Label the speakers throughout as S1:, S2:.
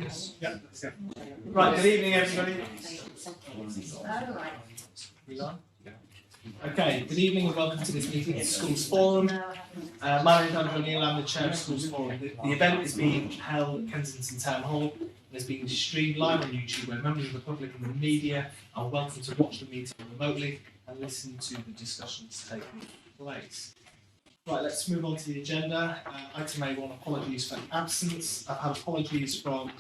S1: Yeah. Right, good evening everybody. Okay, good evening and welcome to this meeting at Schools Forum. My name is Andrew O'Neill, I'm the chair of Schools Forum. The event is being held at Kensington Town Hall and is being streamed live on YouTube where members of the public and the media are welcome to watch the meeting remotely and listen to the discussions taking place. Right, let's move on to the agenda. Item A1, apologies for absence. I've had apologies from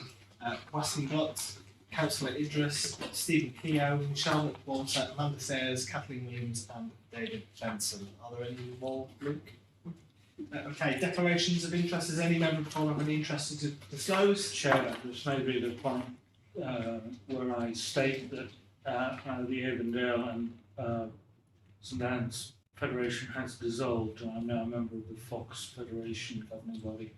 S1: Wasim Butt, Councillor Idris, Stephen Keogh, Charlotte Walter, Amanda Sayers, Kathleen Williams and David Benson. Are there any more, Luke? Okay, declarations of interest. Does any member of Parliament have any interest to disclose?
S2: Chair, there's no read of one where I state that the Avondale and St Anne's Federation has dissolved, and I'm now a member of the Fox Federation governing body.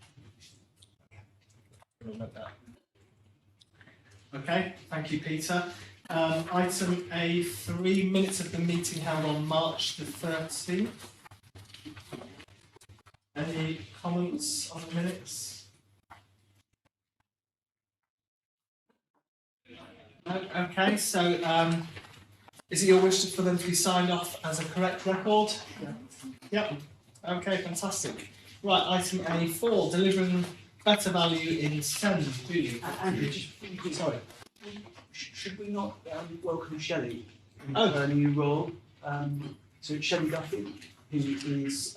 S1: Okay, thank you, Peter. Item A, 3 minutes of the meeting held on March the 13th. Any comments on the minutes? No? Okay, so is it your wish for them to be signed off as a correct record? Yeah. Yep. Okay, fantastic. Right, item A4, delivering better value in SEND, do you? Sorry.
S3: Should we not welcome Shelley in
S1: Oh.
S3: her new role? So Shelley Duffy, who is,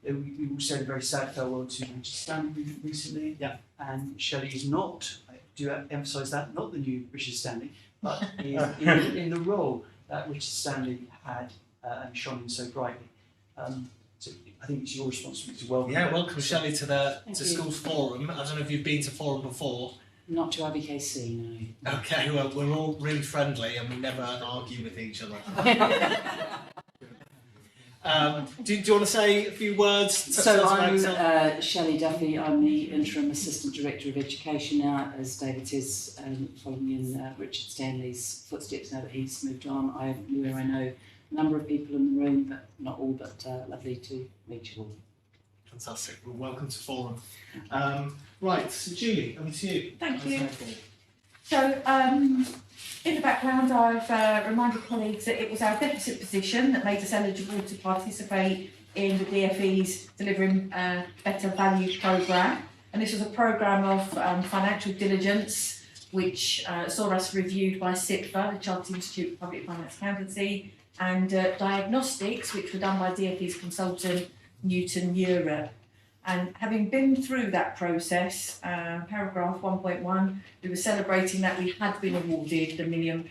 S3: we all said a very sad farewell to Richard Stanley recently.
S1: Yeah.
S3: And Shelley is not, I do emphasise that, not the new Richard Stanley, but is in the role that Richard Stanley had and shone in so brightly. So I think it's your responsibility to welcome.
S1: Yeah, welcome Shelley to
S4: Thank you.
S1: Schools Forum. I don't know if you've been to Forum before.
S4: Not to IBKC, no.
S1: Okay, well, we're all really friendly and we never argue with each other. Do you want to say a few words?
S4: So I'm Shelley Duffy. I'm the Interim Assistant Director of Education now, as David is following in Richard Stanley's footsteps now that he's moved on. I know a number of people in the room, but not all, but lovely to meet you all.
S1: Fantastic. Well, welcome to Forum. Right, so Julie, over to you.
S5: Thank you. So, in the background, I've reminded colleagues that it was our deficit position that made us eligible to participate in the DfE's Delivering Better Value programme. And this was a programme of financial diligence, which saw us reviewed by CIPFA, the Chartered Institute of Public Finance Accountancy, and diagnostics, which were done by DfE's consultant, Newton Europe. And having been through that process, paragraph 1.1, we were celebrating that we had been awarded the £1 million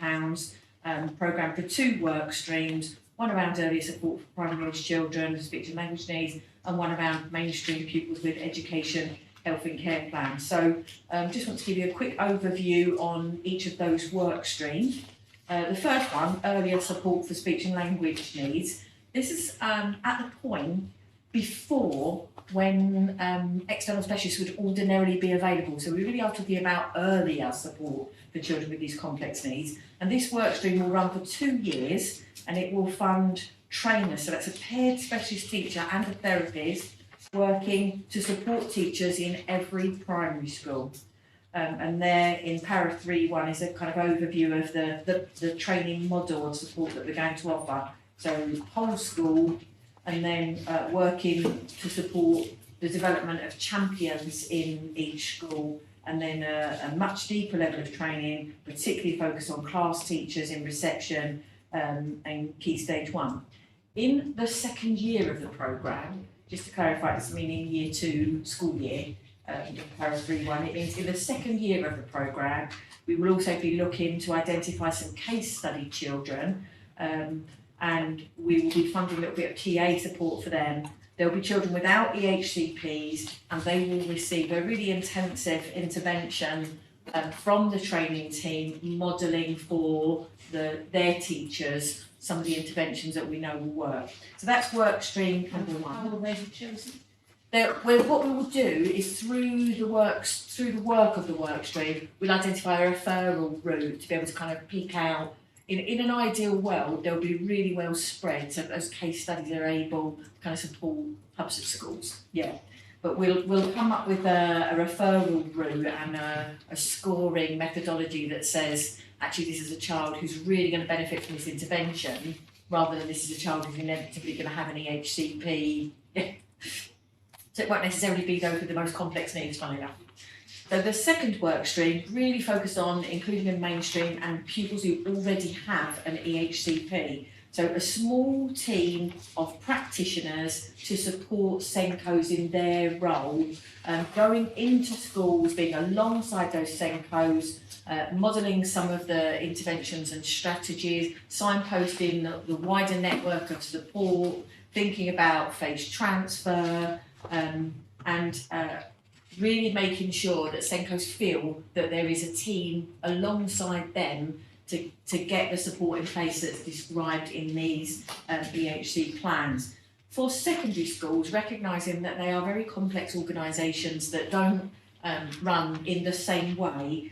S5: programme for 2 work streams, one around early support for primary age children with speech and language needs, and one around mainstream pupils with education, health and care plans. So just want to give you a quick overview on each of those work streams. The first one, earlier support for speech and language needs. This is at the point before when external specialists would ordinarily be available. So we really are talking about earlier support for children with these complex needs. And this work stream will run for 2 years and it will fund trainers. So that's a paired specialist teacher and a therapist working to support teachers in every primary school. And there in para 3.1 is a kind of overview of the training model of support that we're going to offer. So whole school, and then working to support the development of champions in each school, and then a much deeper level of training, particularly focused on class teachers in reception and Key Stage 1. In the second year of the programme, just to clarify, this meaning year 2 school year, para 3.1, it means in the second year of the programme, we will also be looking to identify some case study children, and we will be funding a little bit of TA support for them. There will be children without EHCPs and they will receive a really intensive intervention from the training team, modelling for their teachers some of the interventions that we know will work. So that's work stream number 1. How will they be chosen? What we will do is through the work of the work stream, we'll identify a referral route to be able to kind of pick out. In an ideal world, they'll be really well spread, so those case studies are able to kind of support hubs of schools. Yeah. but we'll come up with a referral route and a scoring methodology that says, actually, this is a child who's really going to benefit from this intervention, rather than this is a child who's inevitably going to have an EHCP. So it won't necessarily be those with the most complex needs, funnily enough. So the second work stream really focused on including in mainstream and pupils who already have an EHCP. So a small team of practitioners to support SENCOs in their role, going into schools, being alongside those SENCOs, modelling some of the interventions and strategies, signposting the wider network of support, thinking about phase transfer, and really making sure that SENCOs feel that there is a team alongside them to get the support in place that's described in these EHC plans. For secondary schools, recognising that they are very complex organisations that don't run in the same way,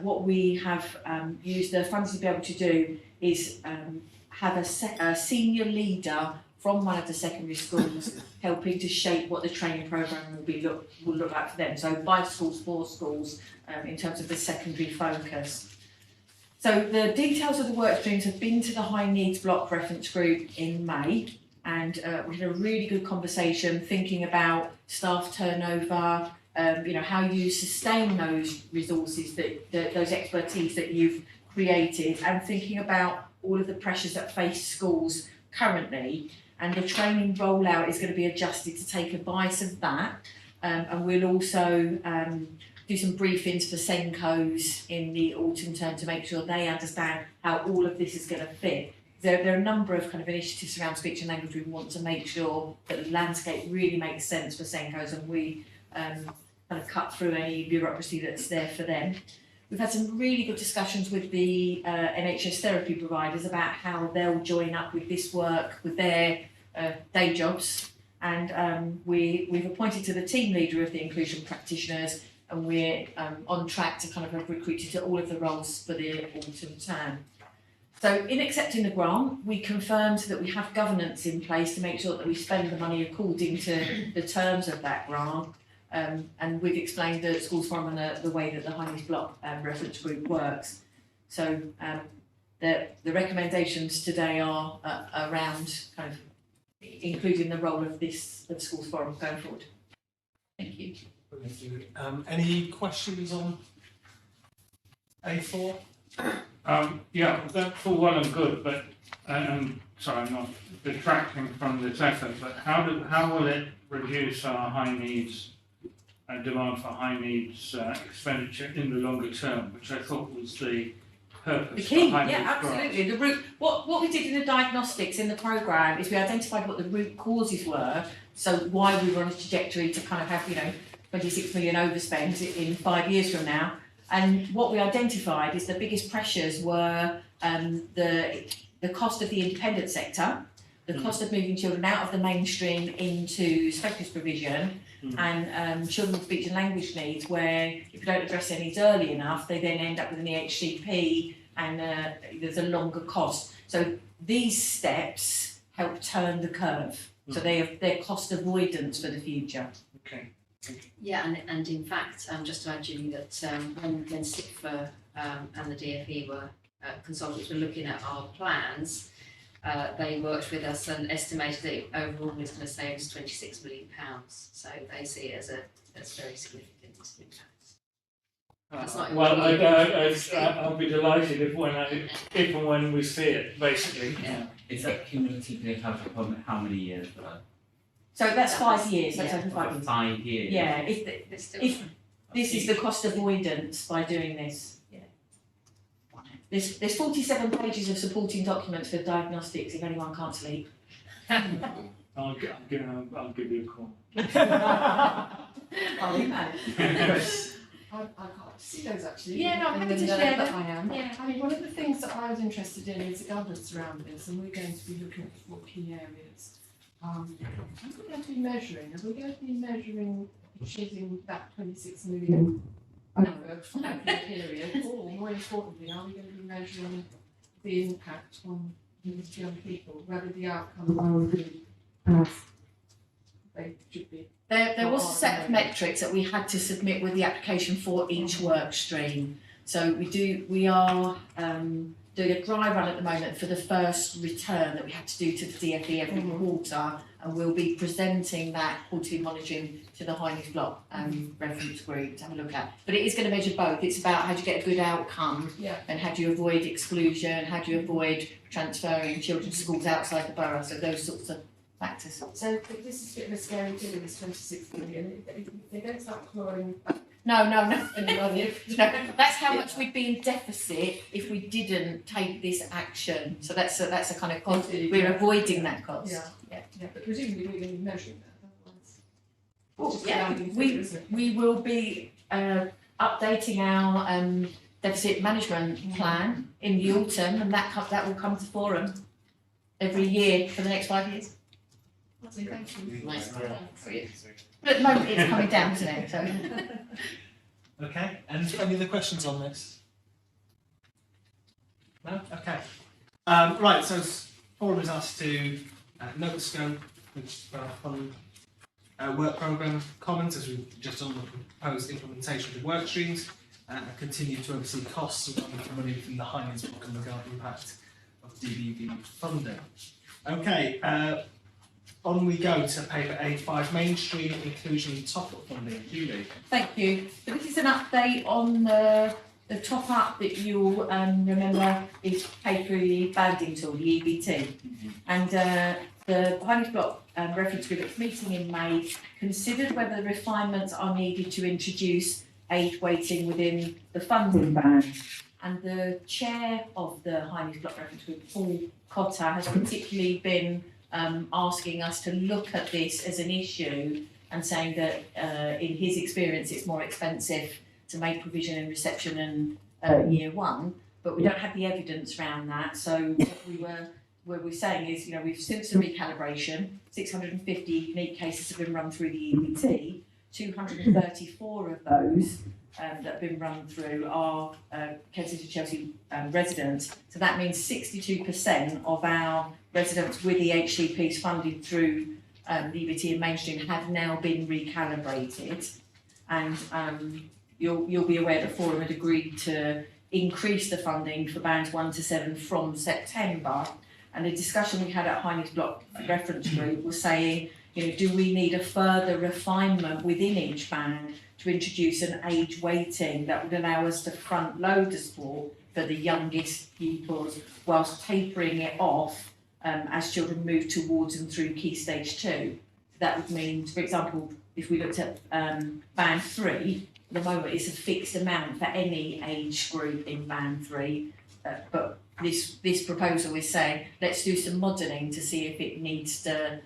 S5: what we have used the funds to be able to do is have a senior leader from one of the secondary schools helping to shape what the training programme will look like for them. So by schools, for schools, in terms of the secondary focus. So the details of the work streams have been to the high needs block reference group in May, and we had a really good conversation thinking about staff turnover, how you sustain those resources, those expertise that you've created, and thinking about all of the pressures that face schools currently. And the training rollout is going to be adjusted to take advice of that, and we'll also do some briefings for SENCOs in the autumn term to make sure they understand how all of this is going to fit. There are a number of kind of initiatives around speech and language. We want to make sure that the landscape really makes sense for SENCOs, and we kind of cut through any bureaucracy that's there for them. We've had some really good discussions with the NHS therapy providers about how they'll join up with this work with their day jobs, and we've appointed to the team leader of the inclusion practitioners, and we're on track to kind of have recruited to all of the roles for the autumn term. So in accepting the grant, we confirmed that we have governance in place to make sure that we spend the money according to the terms of that grant. And we've explained the Schools Forum and the way that the High Needs Block reference group works. So the recommendations today are around kind of including the role of the Schools Forum going forward. Thank you.
S1: Any questions on A4?
S2: Yeah, that's all well and good, but sorry, I'm not detracting from this effort, but how will it reduce our high needs demand for high needs expenditure in the longer term, which I thought was the purpose.
S5: The key,
S2: behind
S5: yeah,
S2: these
S5: absolutely.
S2: grants.
S5: The root. What we did in the diagnostics in the programme is we identified what the root causes were. So why we were on a trajectory to kind of have 26 million overspend in 5 years from now. And what we identified is the biggest pressures were the cost of the independent sector, the cost of moving children out of the mainstream into specialist provision, and children with speech and language needs, where if you don't address their needs early enough, they then end up with an EHCP, and there's a longer cost. So these steps help turn the curve. So they're cost avoidance for the future.
S1: Okay.
S6: Yeah, and in fact, just to add, Julie, that when SIPFA and the DFE were consultants were looking at our plans, they worked with us and estimated that overall it's going to save us £26 million. So they see it as very significant impact. That's not
S2: Well, I'll be delighted if and when we see it, basically.
S6: Yeah.
S7: Is that cumulatively over how many years?
S5: So that's 5 years. That's
S6: yeah.
S5: over 5 years.
S7: 5 years.
S5: Yeah,
S6: It's still
S5: if this is the cost avoidance by doing this. Yeah. There's 47 pages of supporting documents for diagnostics if anyone can't sleep.
S2: I'll give you a call.
S5: I'll email.
S8: I can't see those actually.
S5: Yeah, no, I'm happy to
S8: Even though
S5: share
S8: that
S5: them.
S8: I am.
S5: Yeah.
S8: I mean, one of the things that I was interested in is the governance around this, and we're going to be looking at 4 key areas. How are we going to be measuring? Are we going to be measuring achieving that 26 million over a period, or more importantly, are we going to be measuring the impact on these young people, whether the outcome will be they should be.
S5: There was a set of metrics that we had to submit with the application for each work stream. So we are doing a dry run at the moment for the first return that we have to do to the DFE every quarter, and we'll be presenting that quarterly monitoring to the Highness Block reference group to have a look at. But it is going to measure both. It's about how do you get a good outcome,
S8: Yeah.
S5: and how do you avoid exclusion, how do you avoid transferring children to schools outside the borough, so those sorts of factors.
S8: So this is a bit of a scary thing, this 26 million. If they don't start clawing back
S5: No,
S8: any money.
S5: no, that's how much we'd be in deficit if we didn't take this action. So that's a kind of cost. We're avoiding that cost.
S8: Yeah, but presumably we're going to be measuring that, otherwise.
S5: Well,
S8: Just
S5: yeah,
S8: allowing
S5: we-
S8: figure, isn't it?
S5: We will be updating our deficit management plan in the autumn, and that will come to forum every year for the next 5 years.
S8: Lovely, thank you.
S6: Nice.
S5: But at the moment, it's coming down to now. So
S1: Okay, and any other questions on this? No? Okay. Right, so Forum is asked to note the scope for our fund work programme comments, as we've just done the proposed implementation of the work streams, and continue to oversee costs surrounding the money from the Highness Block and regard the impact of DBV funding. Okay, on we go to paper A5, mainstream inclusion and top-up funding. Julie.
S5: thank you. So this is an update on the top up that you'll remember is paid through the banding tool, the EBT. And the Highness Block reference group at its meeting in May considered whether refinements are needed to introduce age weighting within the funding band. And the chair of the Highness Block reference group, Paul Cotter, has particularly been asking us to look at this as an issue and saying that in his experience it's more expensive to make provision in reception and year one, but we don't have the evidence around that. So what we're saying is, we've since the recalibration, 650 unique cases have been run through the EBT, 234 of those that have been run through are Kensington Chelsea residents. So that means 62% of our residents with the HCPs funded through the EBT and mainstream have now been recalibrated. And you'll be aware that Forum had agreed to increase the funding for bands 1 to 7 from September. And the discussion we had at Highness Block reference group was saying, do we need a further refinement within each band to introduce an age weighting that would allow us to front load the support for the youngest pupils whilst tapering it off as children move towards and through Key Stage 2. So that would mean, for example, if we looked at band 3, at the moment it's a fixed amount for any age group in band 3, but this proposal is saying let's do some modelling to see if it needs to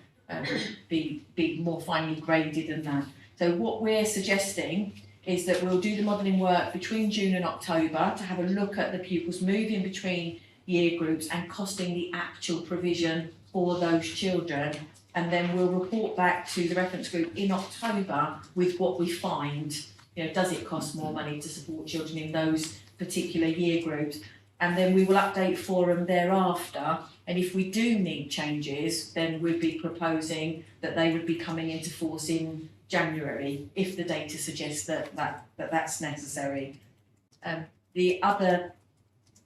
S5: be more finely graded than that. So what we're suggesting is that we'll do the modelling work between June and October to have a look at the pupils moving between year groups and costing the actual provision for those children, and then we'll report back to the reference group in October with what we find. Does it cost more money to support children in those particular year groups? And then we will update Forum thereafter, and if we do need changes, then we'd be proposing that they would be coming into force in January if the data suggests that's necessary. The other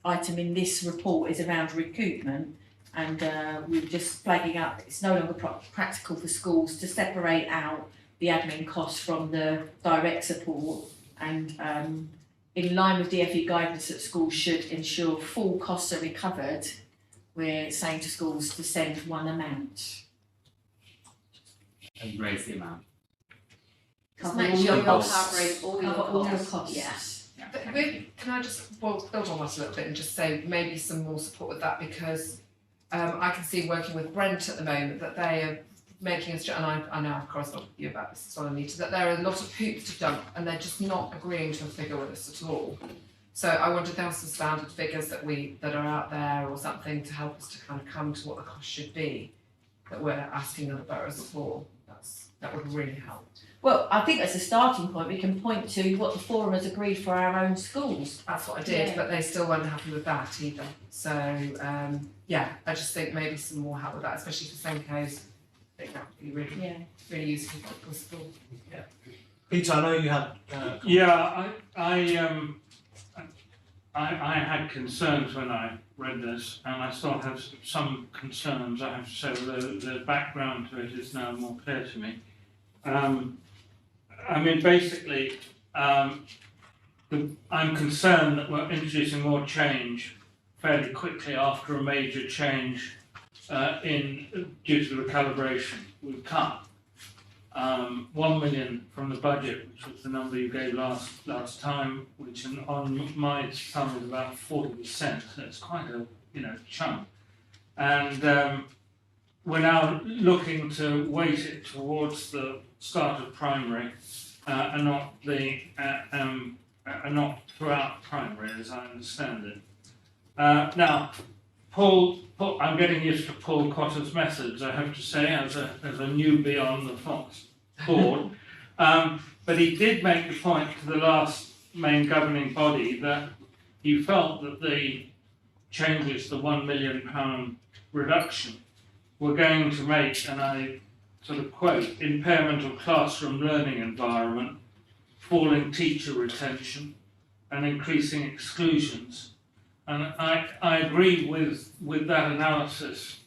S5: item in this report is around recoupment, and we're just flagging up it's no longer practical for schools to separate out the admin costs from the direct support, and in line with DFE guidance that schools should ensure full costs are recovered, we're saying to schools to send one amount.
S7: And raise the amount.
S6: Just
S5: Cover
S6: make
S5: all
S6: sure
S5: your
S6: you're
S5: costs.
S6: covering all your
S5: Cover all the
S6: costs.
S5: costs.
S6: Yeah.
S8: But can I just build on that a little bit and just say maybe some more support with that, because I can see working with Brent at the moment that they are making us, and I know I've corresponded with you about this as well, Anita, that there are a lot of hoops to jump and they're just not agreeing to a figure with us at all. So I wonder if there are some standard figures that are out there or something to help us to kind of come to what the cost should be that we're asking other boroughs for. That would really help.
S5: Well, I think as a starting point, we can point to what the Forum has agreed for our own schools.
S8: That's what I did,
S5: Yeah.
S8: but they still weren't happy with that either. So I just think maybe some more help with that, especially for Senko's think that would be really,
S5: Yeah.
S8: really useful for the school.
S1: Peter, I know you had.
S2: Yeah, I had concerns when I read this, and I still have some concerns. I have to say, the background to it is now more clear to me. I mean, basically, I'm concerned that we're introducing more change fairly quickly after a major change due to the recalibration. We've cut 1 million from the budget, which was the number you gave last time, which on my sum is about 40%. So it's quite a chunk, and we're now looking to weight it towards the start of primary, and not throughout primary, as I understand it. Now, Paul, I'm getting used to Paul Cotter's methods, I have to say, as a newbie on the Fox board. But he did make the point to the last main governing body that he felt that the changes, the £1 million reduction, were going to make, and I sort of quote, impairment of classroom learning environment, falling teacher retention, and increasing exclusions. And I agree with that analysis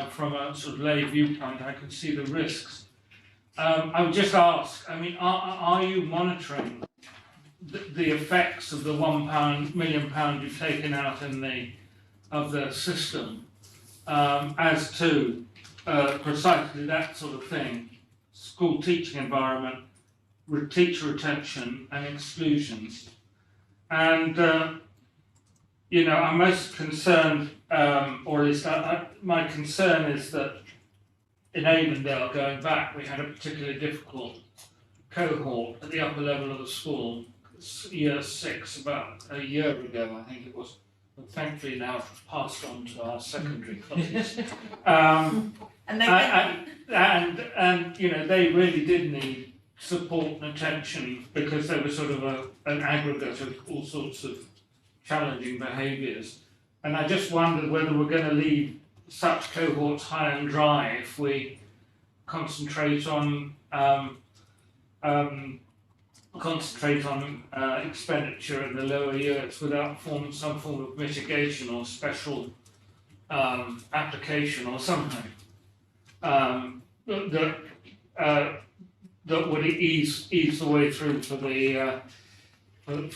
S2: from a sort of lay viewpoint. I can see the risks. I would just ask, I mean, are you monitoring the effects of the £1 million you've taken out of the system as to precisely that sort of thing, school teaching environment, teacher retention and exclusions? And I'm most concerned, or at least my concern is that in Avondale, going back, we had a particularly difficult cohort at the upper level of the school, year 6, about a year ago, I think it was. But thankfully now passed on to our secondary classes.
S5: And they
S2: they really did need support and attention because they were sort of an aggregate of all sorts of challenging behaviours. And I just wondered whether we're going to leave such cohorts high and dry if we concentrate on expenditure in the lower years without some form of mitigation or special application or something that would ease the way through for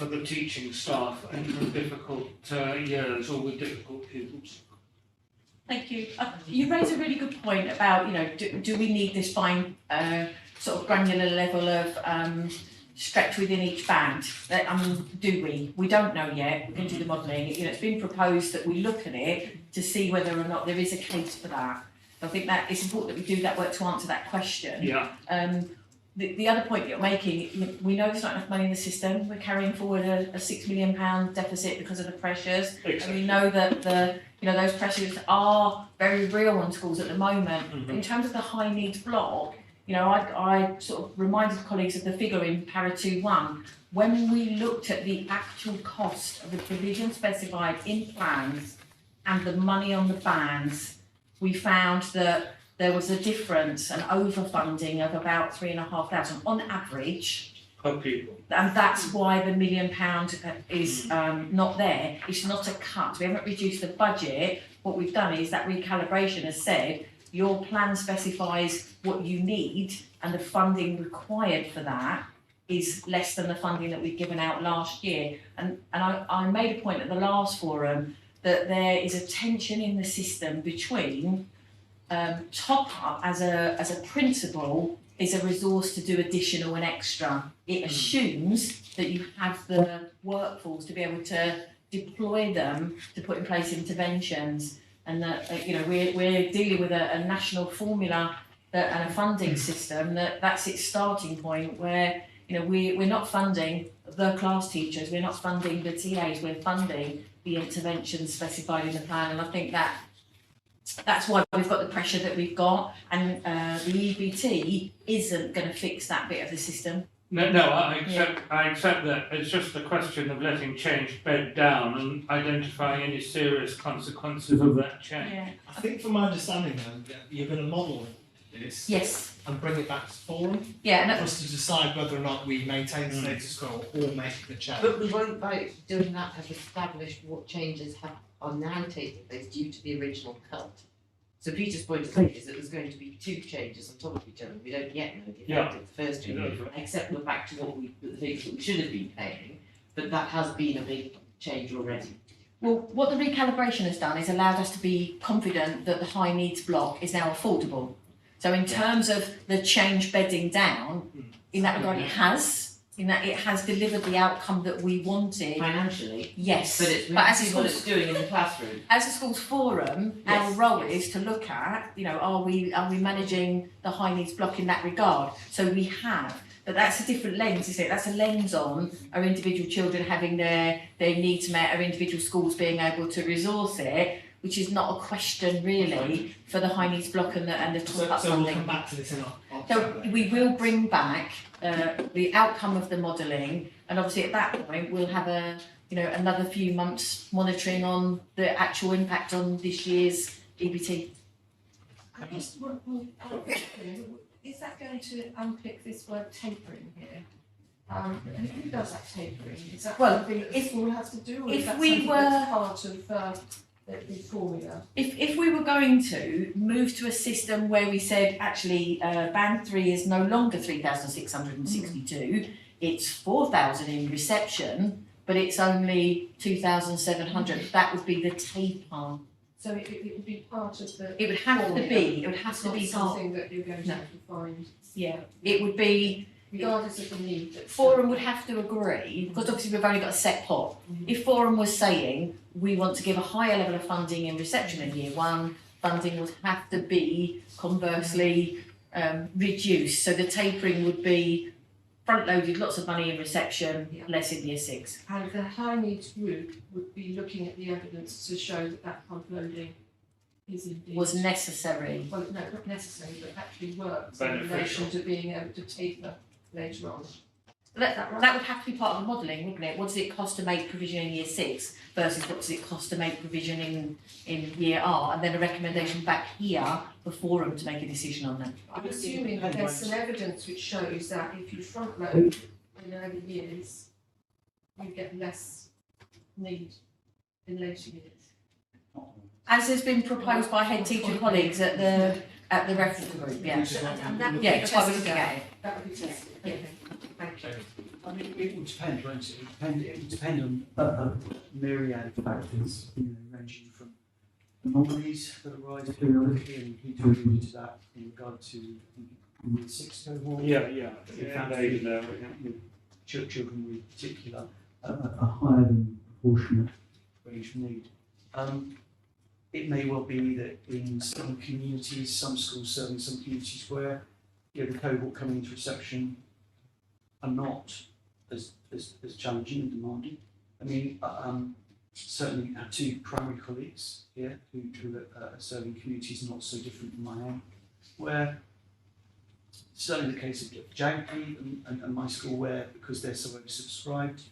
S2: the teaching staff in difficult years or with difficult pupils.
S5: Thank you. You raise a really good point about, do we need this fine sort of granular level of stretch within each band? Do we? We don't know yet. We're going to do the modelling. It's been proposed that we look at it to see whether or not there is a case for that. I think that it's important that we do that work to answer that question.
S2: Yeah.
S5: The other point you're making, we know there's not enough money in the system. We're carrying forward a £6 million deficit because of the pressures.
S2: Exactly.
S5: And we know that those pressures are very real on schools at the moment.
S2: Mm-hmm.
S5: In terms of the high needs block, I sort of reminded colleagues of the figure in Para 2.1. When we looked at the actual cost of the provision specified in plans and the money on the bands, we found that there was a difference, an overfunding of about £3,500 on average,
S2: Per pupil.
S5: and that's why the £1 million is not there. It's not a cut. We haven't reduced the budget. What we've done is that recalibration has said your plan specifies what you need, and the funding required for that is less than the funding that we've given out last year. And I made a point at the last forum that there is a tension in the system between top up as a principle is a resource to do additional and extra. It assumes that you have the workforce to be able to deploy them to put in place interventions, and that we're dealing with a national formula and a funding system that's its starting point, where we're not funding the class teachers, we're not funding the TAs, we're funding the interventions specified in the plan. And I think that's why we've got the pressure that we've got, and the EBT isn't going to fix that bit of the system.
S2: No, I accept that. It's just a question of letting change bed down and identifying any serious consequences of that change.
S5: Yeah.
S1: I think from my understanding though, you're going to model this
S5: Yes,
S1: and bring it back to forum
S5: yeah,
S1: for
S5: and
S1: us to decide whether or not we maintain the status quo or make the change.
S9: But we won't vote doing that have established what changes are now taking place due to the original cut. So Peter's point of view is that there's going to be 2 changes on top of each other. We don't yet know the effect of the first change, except we're back to the figures that we should have been paying. But that has been a big change already.
S5: well, what the recalibration has done is allowed us to be confident that the high needs block is now affordable. So in terms of the change bedding down, in that regard, it has delivered the outcome that we wanted.
S9: Financially,
S5: Yes,
S9: but it's
S5: but as a
S9: what
S5: school's,
S9: it's doing in the classroom.
S5: as a school's forum, our
S9: Yes,
S5: role
S9: yes.
S5: is to look at, are we managing the high needs block in that regard? So we have, but that's a different lens, isn't it? That's a lens on our individual children having their needs met, our individual schools being able to resource it, which is not a question really for the high needs block and the top up
S1: So we'll
S5: funding.
S1: come back to this in our
S5: So we will bring back the outcome of the modelling, and obviously at that point we'll have another few months monitoring on the actual impact on this year's EBT.
S8: Is that going to unpick this word tapering here? And who does that tapering? Is that
S5: Well,
S8: something that the
S5: if-
S8: school has to do, or
S5: if
S8: is that
S5: we
S8: something
S5: were-
S8: that's part of the formula?
S5: If we were going to move to a system where we said actually band 3 is no longer 3,662, it's 4,000 in reception, but it's only 2,700, that would be the taper.
S8: So it would be part of the.
S5: It would have to
S8: formula.
S5: be, it would have
S8: It's
S5: to
S8: not
S5: be part,
S8: something that you're going to
S5: No.
S8: have to find,
S5: yeah, it would be,
S8: regardless of the need. That's
S5: Forum would have to agree, because obviously we've only got a set pot. If Forum was saying, we want to give a higher level of funding in reception in year 1, funding would have to be conversely reduced, so the tapering would be front-loaded, lots of money in reception,
S8: Yeah.
S5: less in year 6.
S8: And the high needs group would be looking at the evidence to show that that front loading is indeed.
S5: Was necessary.
S8: Well, no, not necessary, but actually works in
S2: Beneficial.
S8: relation to being able to taper later on.
S5: That would have to be part of the modelling, wouldn't it? What does it cost to make provision in year 6 versus what does it cost to make provision in year R? And then a recommendation back here for Forum to make a decision on that.
S8: I'm assuming that there's some evidence which shows that if you front load in early years, you get less need in later years.
S5: As has been proposed by head teacher colleagues at the reference group, yeah.
S8: And that would
S5: Yeah,
S8: be
S5: that's why we're
S8: tested
S5: looking
S8: out.
S5: at it.
S8: That would be tested, okay, thank you.
S3: I mean, it would depend, won't it? It would depend on a myriad of factors, ranging from anomalies that arise periodically, and Peter alluded to that in regard to the 6 cohort.
S2: Yeah.
S3: Children with particular a higher than proportionate range of need. It may well be that in some communities, some schools serving some communities where the cohort coming into reception are not as challenging and demanding. I mean, certainly our 2 primary colleagues here who are serving communities not so different from my own, where certainly the case of Jagby and my school, where because they're so oversubscribed,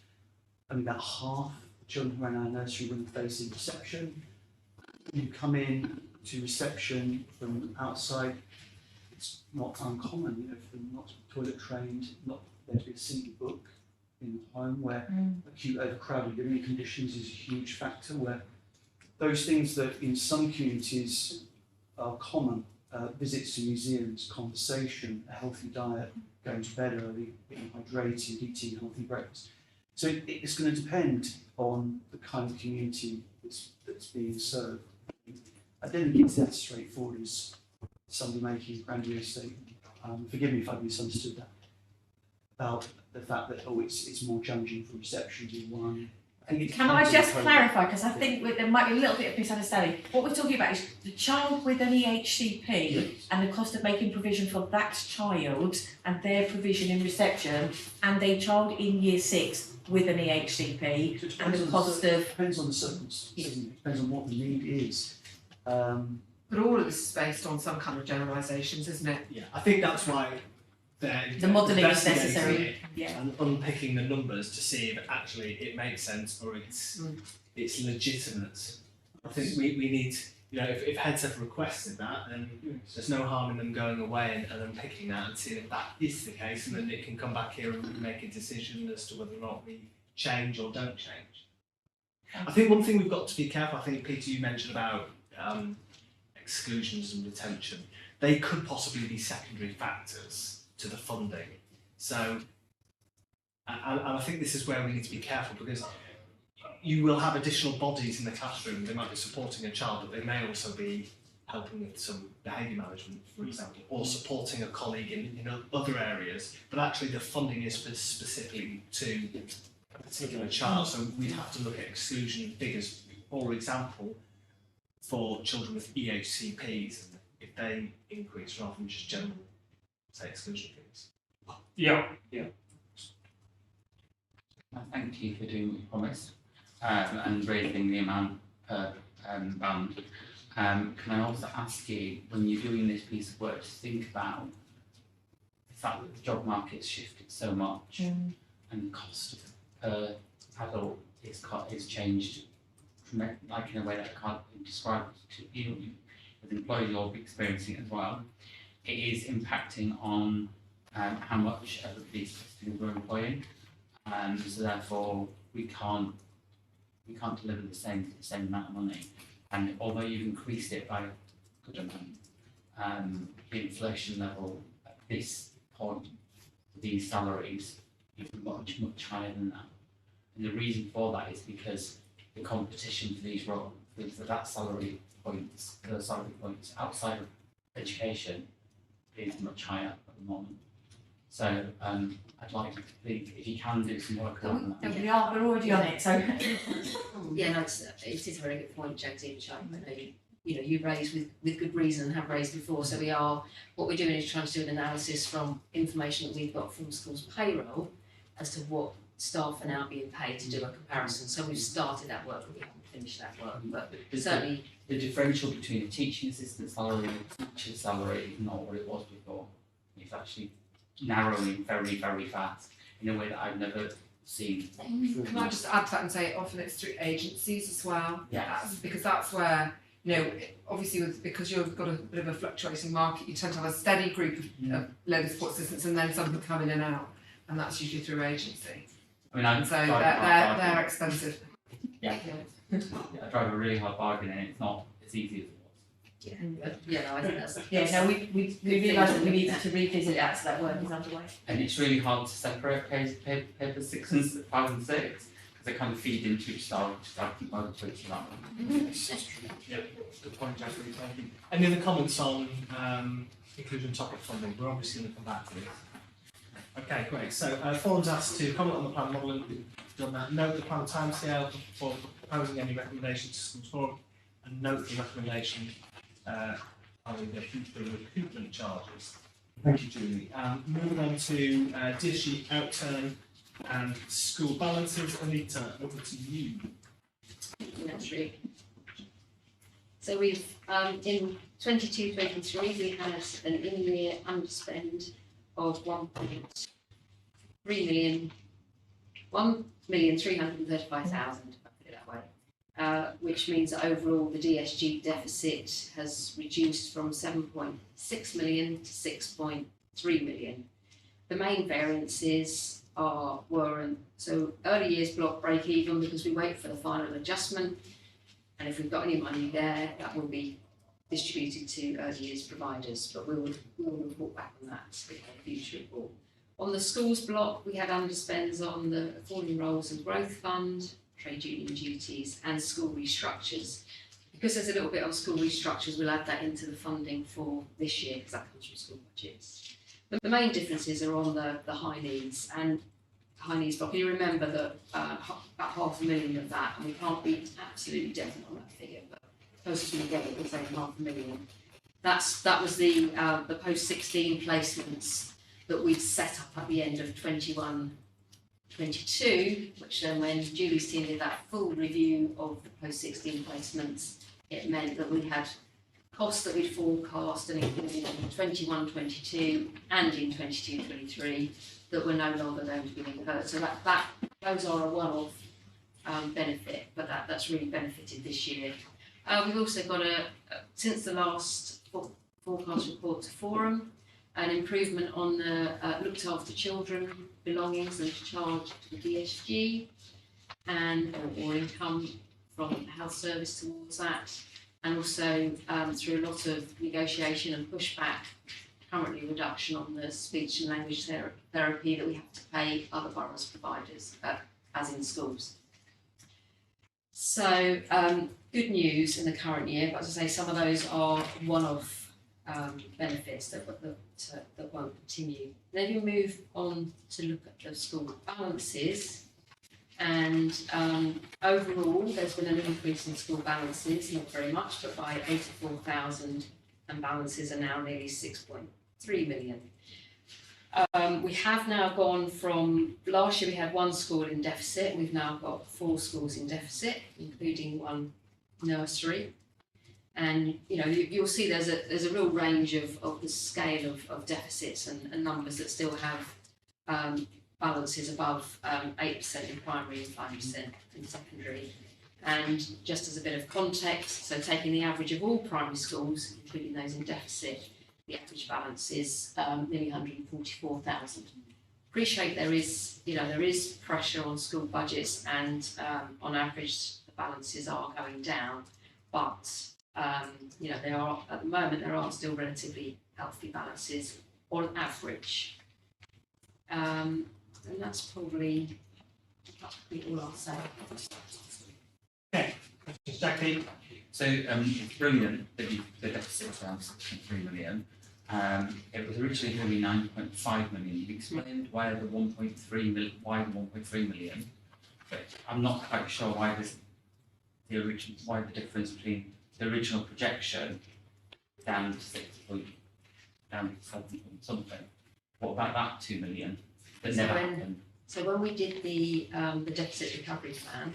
S3: only about half the children who are in our nursery room facing reception. You come in to reception from outside, it's not uncommon, for them not to be toilet trained, not there to be a single book in the home, where acute overcrowded living conditions is a huge factor, where those things that in some communities are common, visits to museums, conversation, a healthy diet, going to bed early, being hydrated, eating a healthy breakfast. So it's going to depend on the kind of community that's being served. I don't think it's that straightforward as somebody making a grandiose statement. Forgive me if I've misunderstood that. About the fact that, it's more challenging for reception in 1.
S5: Can I just clarify, because I think there might be a little bit of misunderstanding. What we're talking about is the child with an EHCP and the cost of making provision for that child and their provision in reception, and a child in year 6 with an EHCP
S3: So it
S5: and
S3: depends
S5: the
S3: on
S5: cost of...
S3: depends on the circumstances, doesn't it? Depends on what the need is.
S10: But all of this is based on some kind of generalisations, isn't it?
S1: Yeah, I think that's why
S5: The modelling is
S1: investigating
S5: necessary.
S1: it
S5: Yeah.
S1: and unpicking the numbers to see if actually it makes sense or it's legitimate. I think we need you know, if heads have requested that, then there's no harm in them going away and then picking that and seeing if that is the case, and then it can come back here and we make a decision as to whether or not we change or don't change. I think one thing we've got to be careful, I think Peter, you mentioned about exclusions and retention. They could possibly be secondary factors to the funding. So, and I think this is where we need to be careful, because you will have additional bodies in the classroom. They might be supporting a child, but they may also be helping with some behaviour management, for example, or supporting a colleague in other areas. But actually the funding is for specifically to a particular child. So we'd have to look at exclusion figures, for example, for children with EHCPs, if they increase rather than just general, say, exclusion figures.
S2: Yeah.
S7: Thank you for doing what you promised and raising the amount per band. Can I also ask you, when you're doing this piece of work, to think about the fact that the job market's shifted so much and the cost per adult is changed like in a way that I can't describe to you. As employees, you'll be experiencing it as well. It is impacting on how much everybody's we're employing. So therefore we can't deliver the same amount of money. And although you've increased it by a good amount, the inflation level at this point for these salaries is much higher than that. And the reason for that is because the competition for these roles, for that salary points, those salary points outside of education is much higher at the moment. So I'd like to think if you can do some work around that.
S5: We're already on it, so.
S6: Yeah, no, it is a very good point, Josie, which I know you raised with good reason and have raised before. So what we're doing is trying to do an analysis from information that we've got from schools' payroll as to what staff are now being paid to do a comparison. So we've started that work, but we haven't finished that work, but certainly.
S7: The differential between a teaching assistant salary and a teacher's salary is not what it was before. It's actually narrowing very, very fast in a way that I've never seen.
S10: Can I just add to that and say often it's through agencies as well?
S7: Yes.
S10: Because that's where, obviously because you've got a bit of a fluctuating market, you tend to have a steady group of learning support assistants and then some who come in and out, and that's usually through agency.
S7: I mean,
S10: So they're expensive.
S7: Yeah. I drive a really hard bargain and it's not as easy as it was.
S6: I think that's.
S5: We realised that we needed to revisit that, so that work is underway.
S7: And it's really hard to separate paper 6 and 5 and 6 because they kind of feed into each other, which I keep my tweets to that one.
S1: Yeah, good point, Jeffrey. Thank you. Any other comments on inclusion topic funding? We're obviously going to come back to this. Okay, great. So forums asked to comment on the plan modelling. We've done that. Note the plan timescale for proposing any recommendations to schools forum, and note the recommendation on the recoupment charges. Thank you, Julie. Moving on to DSG outturn and school balances. Anita, over to you.
S6: That's right. So we've in 22-23 we had an in-year underspend of 1,335,000, put it that way, which means that overall the DSG deficit has reduced from 7.6 million to 6.3 million. The main variances were so early years block break even because we wait for the final adjustment, and if we've got any money there, that will be distributed to early years providers, but we will report back on that in a future report. On the schools block, we had underspends on the Falling Roles and Growth Fund, trade union duties, and school restructures. Because there's a little bit on school restructures, we'll add that into the funding for this year because that comes from school budgets. But the main differences are on the high needs and high needs block. You remember that about 500,000 of that, and we can't be absolutely definite on that figure, but close to get it, we're saying 500,000. That was the post-16 placements that we'd set up at the end of 21-22, which then when Julie's team did that full review of the post-16 placements, it meant that we had costs that we'd forecast and included in 21-22 and in 22-23 that were no longer going to be incurred. So those are a one-off benefit, but that's really benefited this year. We've also got since the last forecast report to Forum, an improvement on the looked after children belongings and charge to the DSG, and or income from the health service towards that, and also through a lot of negotiation and pushback, currently reduction on the speech and language therapy that we have to pay other boroughs providers, as in schools. So good news in the current year, but as I say, some of those are one-off benefits that won't continue. Then we move on to look at the school balances, and overall there's been an increase in school balances, not very much, but by 84,000, and balances are now nearly 6.3 million. We have now gone from, last year we had one school in deficit, we've now got 4 schools in deficit, including 1 nursery. And you know, you'll see there's a real range of the scale of deficits and numbers that still have balances above 8% in primary and 5% in secondary. And just as a bit of context, so taking the average of all primary schools, including those in deficit, the average balance is nearly 144,000. Appreciate there is pressure on school budgets, and on average the balances are going down, but they are at the moment there are still relatively healthy balances on average, and that's probably all I'll say.
S1: Okay, questions, Jackie?
S7: So it's brilliant that the deficit was around 6.3 million. It was originally going to be 9.5 million. You've explained why the 1.3 million, but I'm not quite sure why the difference between the original projection down to 7 point something. What about that 2 million that never happened?
S6: So when we did the deficit recovery plan,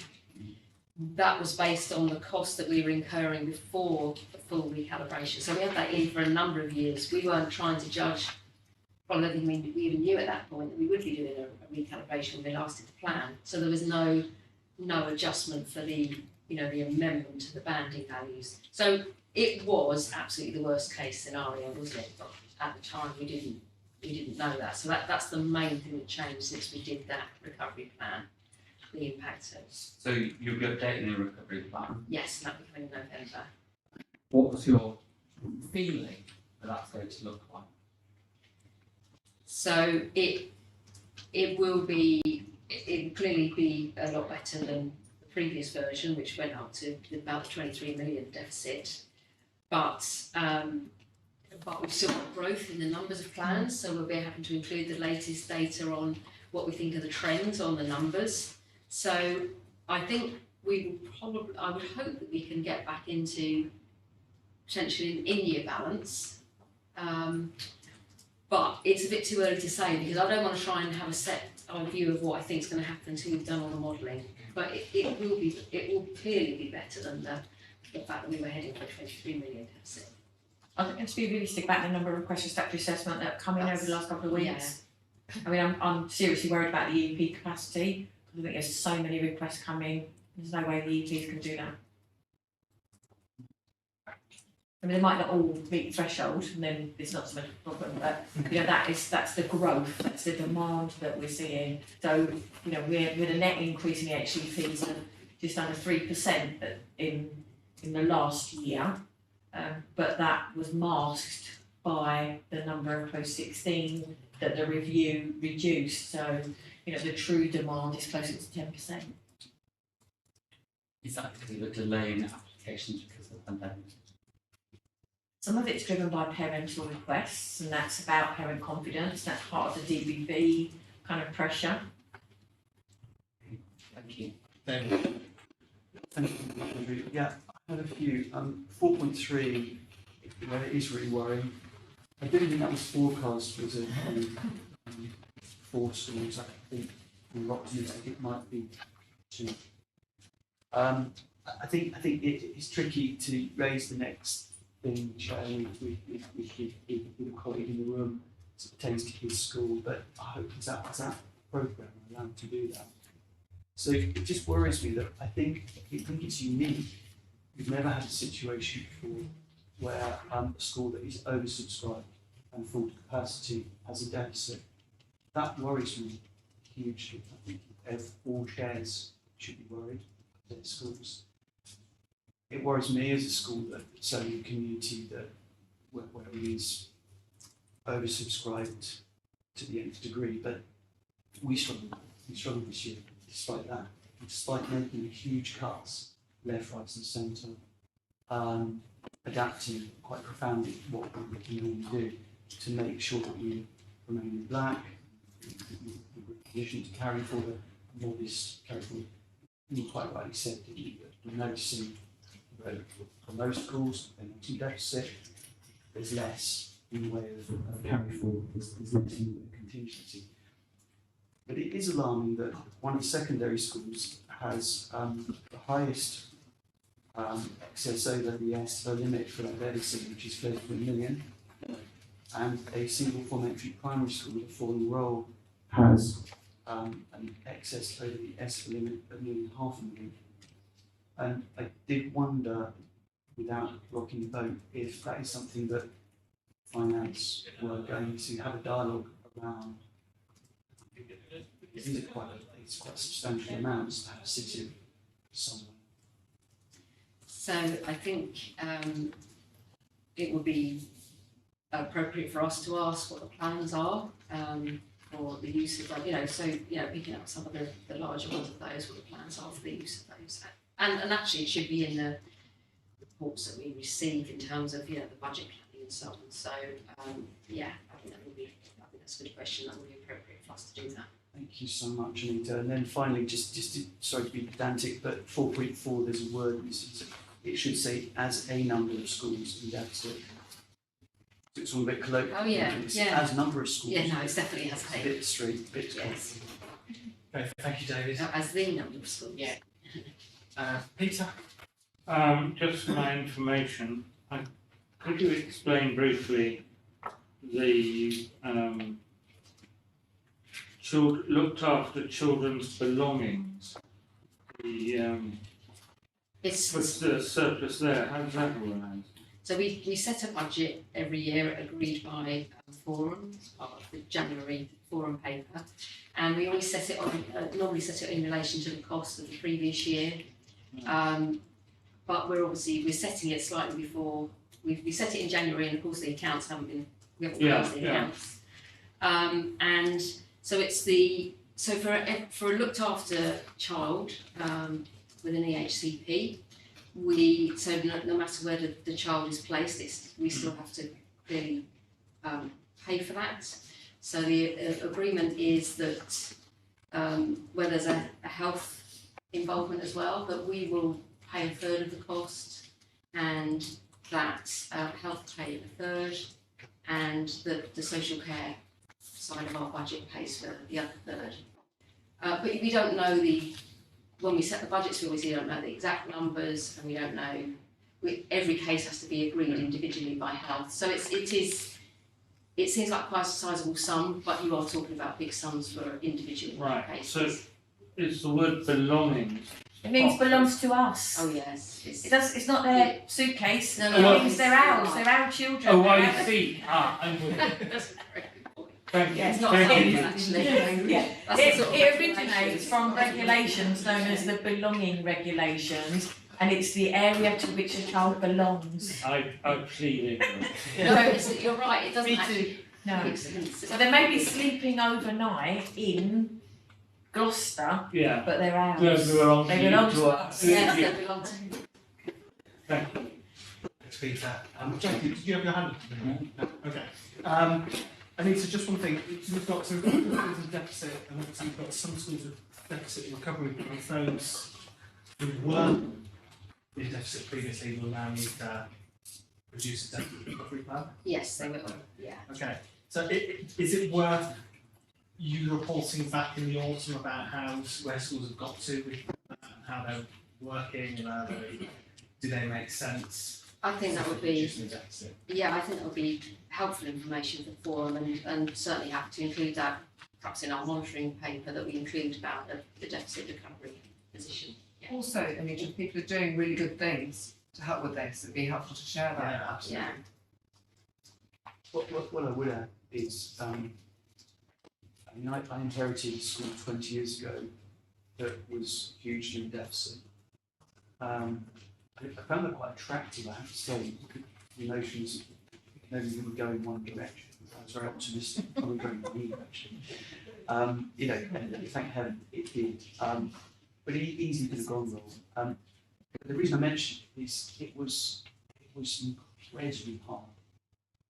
S6: that was based on the cost that we were incurring before the full recalibration. So we had that in for a number of years. We weren't trying to judge, well, I think we even knew at that point that we would be doing a recalibration when we last did the plan. So there was no adjustment for the amendment to the banding values. So it was absolutely the worst case scenario, wasn't it? But at the time we didn't know that. So that's the main thing that changed since we did that recovery plan. The impact of.
S7: So you'll be updating the recovery plan?
S6: Yes, that will come in November.
S7: What was your feeling that that's going to look like?
S6: So it will clearly be a lot better than the previous version, which went up to about 23 million deficit. But we've still got growth in the numbers of plans, so we'll be having to include the latest data on what we think are the trends on the numbers. So I think I would hope that we can get back into potentially an in-year balance, but it's a bit too early to say because I don't want to try and have a set view of what I think is going to happen until we've done all the modelling. But it will clearly be better than the fact that we were heading for a 23 million deficit.
S5: I think let's be realistic about the number of requests for statutory assessment that have come in over the last couple of weeks. I mean, I'm seriously worried about the EEP capacity. I think there's so many requests coming. There's no way the EPs can do that. I mean, they might not all meet the threshold, and then it's not so much a problem. But that's the growth, that's the demand that we're seeing. So we're with a net increase in the HCPs of just under 3% in the last year, but that was masked by the number of post-16 that the review reduced. So the true demand is closer to 10%.
S7: Is that because of a delay in applications because of the pandemic?
S5: Some of it's driven by parental requests, and that's about parent confidence. That's part of the DBV kind of pressure.
S7: Thank you.
S1: David?
S3: Thank you, Andrew. Yeah, I had a few. 4.3, well, it is really worrying. I didn't think that was forecast as a 4 schools. I think we're optimistic it might be 2. I think it's tricky to raise the next thing, sharing with a colleague in the room as it pertains to his school, but I hope is that programme allowed to do that. So it just worries me that I think it's unique we've never had a situation before where a school that is oversubscribed and full to capacity has a deficit. That worries me hugely. I think if all chairs should be worried at schools. It worries me as a school that certainly a community that where it is oversubscribed to the nth degree, but we struggled this year despite that, despite making huge cuts left, right and centre, adapting quite profoundly what we can normally do to make sure that we remain in black, we're in a position to carry forward a modest carry forward. You quite rightly said that we're noticing that for most schools, they're not in deficit, there's less in the way of carry forward, there's less in the way of contingency. But it is alarming that one of the secondary schools has the highest excess over the ESTA limit for that deficit, which is close to £1 million, and a single form-entry primary school, a falling role, has an excess over the ESTA limit of nearly £500,000. And I did wonder, without rocking the boat, if that is something that finance were going to have a dialogue around. It's quite a substantial amount to have sitting somewhere.
S6: So I think it would be appropriate for us to ask what the plans are for the use of, picking up some of the larger ones of those, what the plans are for the use of those. And actually it should be in the reports that we receive in terms of, the budget planning and so on. So, I think that's a good question. That would be appropriate for us to do that.
S3: Thank you so much, Anita. And then finally, sorry to be pedantic, but 4.4, there's a word missing. It should say as a number of schools in deficit. It's all a bit colloquial.
S6: Oh yeah,
S3: it's
S6: yeah.
S3: As number of schools.
S6: Yeah, no, it's definitely has
S3: A bit straight, bit
S6: yes.
S1: Okay, thank you, David.
S6: As the number of schools.
S9: Yeah.
S1: Peter?
S2: Just for my information, could you explain briefly the looked after children's belongings? What's the surplus there? How does that arise?
S6: So we set a budget every year agreed by Forum as part of the January Forum paper, and we always set it on normally set it in relation to the cost of the previous year. But we're setting it slightly before we set it in January, and of course the accounts we haven't closed the accounts. And so it's for a looked after child with an EHCP, no matter where the child is placed, we still have to clearly pay for that. So the agreement is that where there's a health involvement as well, that we will pay a third of the cost, and that health pay a third, and the social care side of our budget pays for the other third. But we don't know when we set the budgets, we obviously don't know the exact numbers, and we don't know. Every case has to be agreed individually by health. So it seems like quite a sizable sum, but you are talking about big sums for individual cases.
S2: So it's the word belongings.
S5: It means belongs to us.
S6: Oh yes.
S5: It's not their suitcase.
S6: No,
S5: It means they're ours. They're our children.
S2: Oh,
S5: They're
S2: I
S5: ours.
S2: see. I'm with you.
S6: That's a very good point.
S2: Thank you.
S5: Yeah, it's not
S2: Thank you.
S6: actually.
S5: Yeah.
S6: That's the sort of
S5: It originates from regulations known as the belonging regulations, and it's the area to which a child belongs.
S2: I plead ignorance.
S6: No, you're right. It doesn't
S5: Me
S6: actually
S5: No.
S6: make sense.
S5: So they may be sleeping overnight in Gloucester,
S2: Yeah.
S5: but they're ours.
S2: They belong
S5: They belong to us.
S6: Yes, they belong to.
S2: Thank you.
S1: Thanks, Peter. Jackie, did you have your hand up? No? Okay. Anita, just one thing. We've got schools with deficit, and obviously we've got some schools with deficit recovery. With those who were in deficit previously will now need to produce a deficit recovery plan.
S6: Yes, they will. Yeah.
S1: Okay. So is it worth you reporting back in the autumn about where schools have got to with how they're working and do they make sense?
S6: I think that would be.
S1: Reducing the deficit?
S6: Yeah, I think that would be helpful information for the forum, and certainly have to include that perhaps in our monitoring paper that we include about the deficit recovery position. Yeah.
S10: Also, I mean, if people are doing really good things, to help with this. It'd be helpful to share that.
S1: Yeah, absolutely.
S6: Yeah.
S3: What I would add is, I mean, I inherited a school 20 years ago that was hugely in deficit. I found that quite attractive, I have to say. The notions it can only really go in one direction. I was very optimistic, probably going in the direction. You know, and thank heaven it did. But it easily could have gone wrong. The reason I mentioned it is it was incredibly hard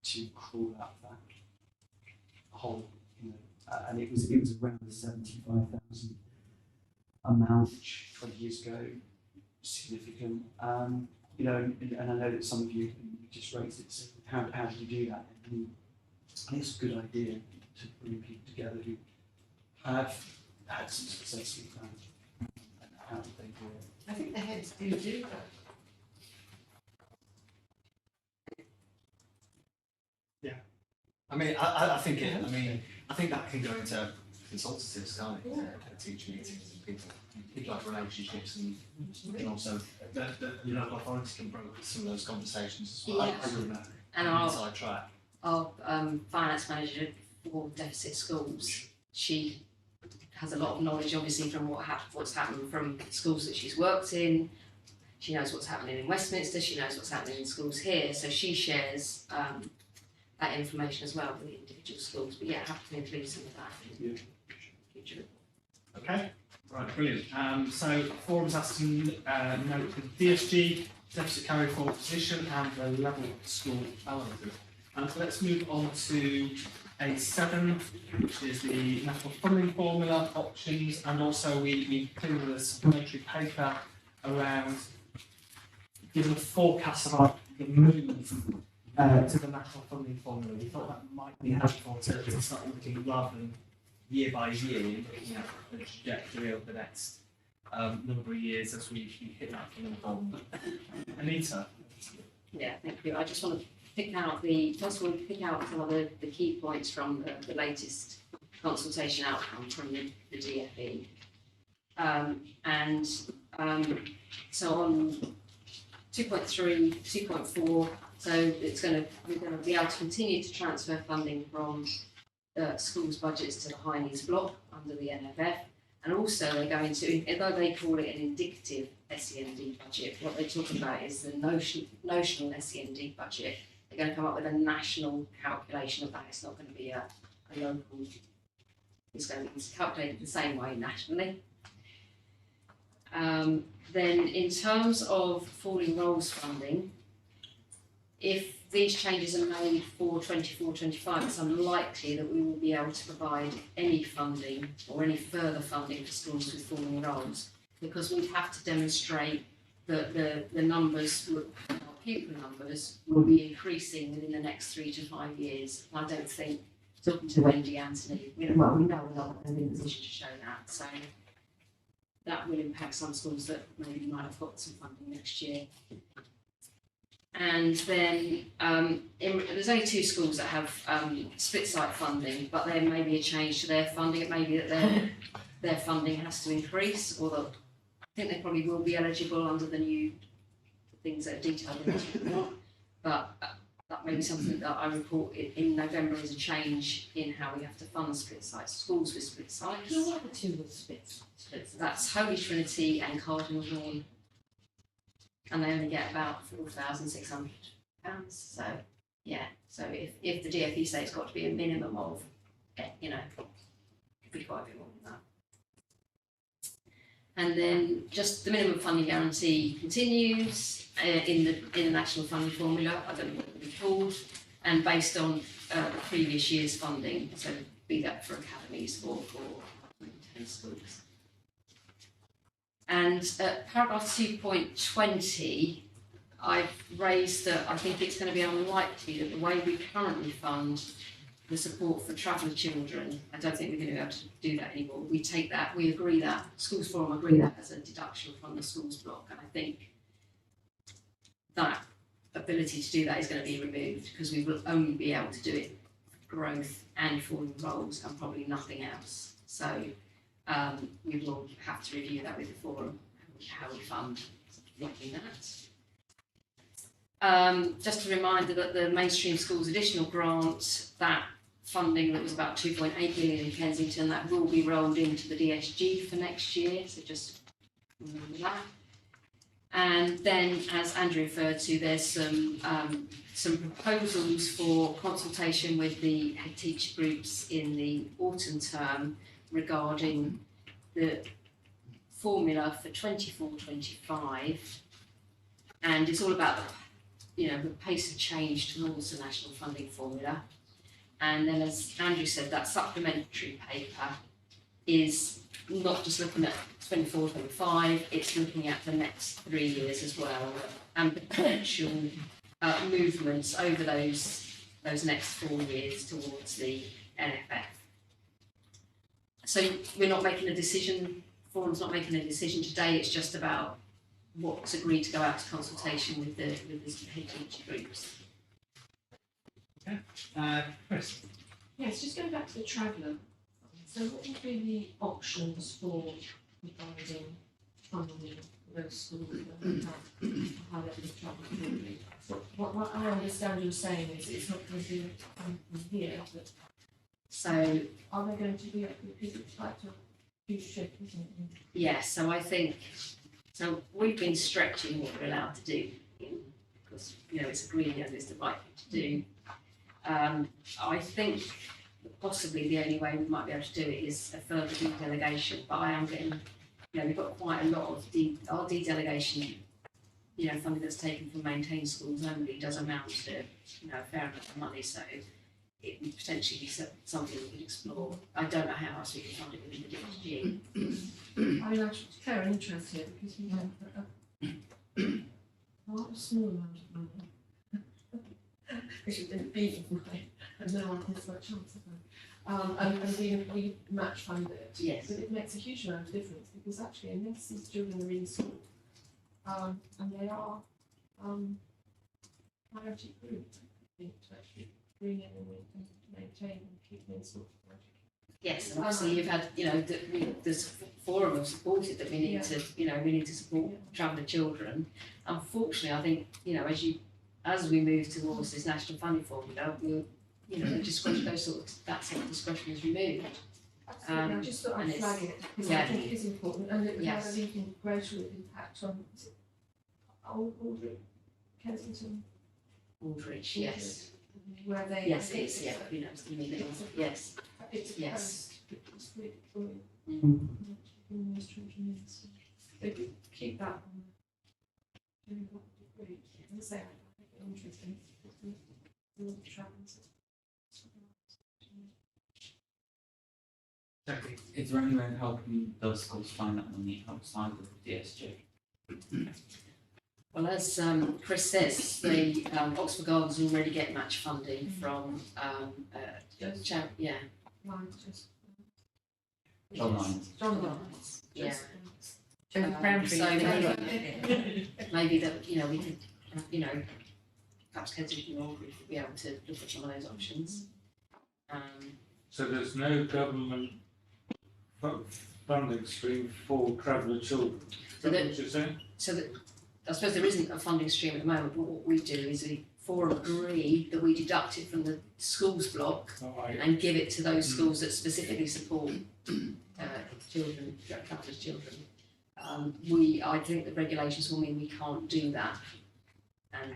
S3: to crawl out of that hole, you know, and it was around the 75,000 amount 20 years ago, significant. You know, and I know that some of you just raised it. So how do you do that? And it's a good idea to bring people together who have had some success with that. And how do they do it?
S9: I think the heads do that.
S1: I mean, I think it. I mean, I think that can go into consultatives, can't it? Teacher meetings and people have relationships, and also the local authority can broker some of those conversations as well.
S6: Yeah.
S1: I agree with that.
S6: And
S1: Inside track.
S6: our finance manager for deficit schools, she has a lot of knowledge, obviously, from what's happened from schools that she's worked in. She knows what's happening in Westminster. She knows what's happening in schools here. So she shares that information as well with the individual schools. But yeah, happy to include some of that in the future.
S1: Okay. Right. Brilliant. So forums asked to note the DSG deficit carry forward position and the level of school balances. And so let's move on to A7, which is the national funding formula options, and also we included a supplementary paper around giving a forecast about the move to the national funding formula. We thought that might be helpful to start looking rather than year by year, looking at the trajectory over the next number of years as we hit that funding formula. Anita?
S6: Yeah, thank you. I just want to pick out some of the key points from the latest consultation outcome from the DFE. So on 2.3, 2.4, so we're going to be able to continue to transfer funding from schools' budgets to the high needs block under the NFF, and also they're going to, although they call it an indicative SEND budget, what they're talking about is the notional SEND budget. They're going to come up with a national calculation of that. It's not going to be a local. It's going to be calculated the same way nationally. Then in terms of falling roles funding, if these changes are made for 24-25, it's unlikely that we will be able to provide any funding or any further funding for schools with falling roles, because we have to demonstrate that the numbers, our pupil numbers, will be increasing within the next 3 to 5 years. And I don't think, talking to Wendy Anthony, we know we're not in a position to show that. So that will impact some schools that maybe might have got some funding next year. And then there's only 2 schools that have split site funding, but there may be a change to their funding. It may be that their funding has to increase, although I think they probably will be eligible under the new things that are detailed in this report. But that may be something that I report in November as a change in how we have to fund split sites, schools with split sites.
S9: Who are the 2 with split sites?
S6: That's Holy Trinity and Cardinal Lawn. And they only get about £4,600. So, yeah. So if the DFE say it's got to be a minimum of, you know, it could be quite a bit more than that. And then just the minimum funding guarantee continues in the national funding formula. I don't know what it will be called, and based on the previous year's funding. So be that for academies or for schools. And paragraph 2.20, I've raised that I think it's going to be unlikely that the way we currently fund the support for traveller children, I don't think we're going to be able to do that anymore. We agree that, Schools Forum agree that as a deduction from the schools block, and I think that ability to do that is going to be removed because we will only be able to do it for growth and falling roles and probably nothing else. So we will have to review that with the forum, how we fund that. Just a reminder that the Mainstream Schools additional grant, that funding that was about 2.8 billion in Kensington, that will be rolled into the DSG for next year, so just remember that. And then, as Andrew referred to, there's some proposals for consultation with the head teacher groups in the autumn term regarding the formula for 24-25, and it's all about the pace of change towards the national funding formula. And then, as Andrew said, that supplementary paper is not just looking at 24-25, it's looking at the next 3 years as well, and potential movements over those next 4 years towards the NFF. So we're not making a decision, forum's not making a decision today, it's just about what's agreed to go out to consultation with the head teacher groups.
S1: Chris.
S8: Yes, just going back to the traveller. So what would be the options for providing funding for those schools that have a high level of travel currently? What I understand you're saying is it's not going to be from here, but
S6: So
S8: are they going to be up because it's quite a huge shift, isn't it?
S6: yes, so I think, so we've been stretching what we're allowed to do, because, it's agreed and it's the right thing to do. I think that possibly the only way we might be able to do it is a further delegation, but I am getting, we've got quite a lot of our delegation, funding that's taken from maintained schools only does amount to, a fair amount of money, so it would potentially be something we could explore. I don't know how else we can fund it within the DSG.
S8: I mean, I should declare an interest here because we have not a small amount of money, which has been beaten by, and now I guess my chance of them. And we match fund it.
S6: Yes.
S8: But it makes a huge amount of difference because actually, unless these children are in school, and they are priority group, I think, to actually bring in and maintain and keep them in school.
S6: Yes, and obviously you've had, there's forum have supported that we need to, we need to support travelling children. Unfortunately, I think, as we move towards this national funding formula, we'll, that sort of discretion is removed.
S8: Absolutely, I just thought I'd
S6: and it's-
S8: flag it because I think it is important and it would have an even greater impact on Aldrich, Kensington,
S6: Aldrich, yes.
S8: where they.
S6: Yes, it is, yeah, yes.
S8: It's a
S6: Yes.
S8: post, it's really brilliant.
S6: Mm.
S8: Bringing those children in, so they could keep that on doing that would be great. And say, I think it's interesting. The travels.
S1: Jackie.
S7: Is there any way of helping those schools find that money outside of the DSG?
S6: Well, as Chris says, the Oxford Gardens already get match funding from, yeah.
S8: Lines just.
S7: John Lyons.
S8: John Lines.
S6: Yeah.
S5: Crabtree.
S6: Maybe that, we could, perhaps Kensington or Aldrich would be able to look at some of those options.
S2: So there's no government funding stream for traveller children. Is that what you're saying?
S6: So that, I suppose there isn't a funding stream at the moment, but what we do is we forum agree that we deduct it from the schools block and give it to those schools that specifically support children, travellers' children. I think the regulations will mean we can't do that. And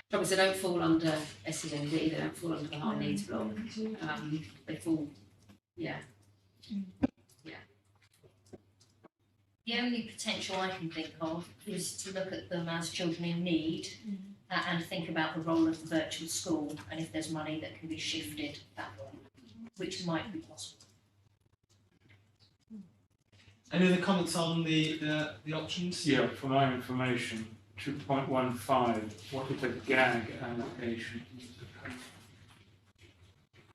S6: probably they don't fall under SEND, they don't fall under the high needs block. They fall, yeah.
S11: The only potential I can think of is to look at them as children in need and think about the role of the virtual school and if there's money that can be shifted that way, which might be possible.
S1: Any other comments on the options?
S2: Yeah, for my information, 2.15, what is a GAG allocation?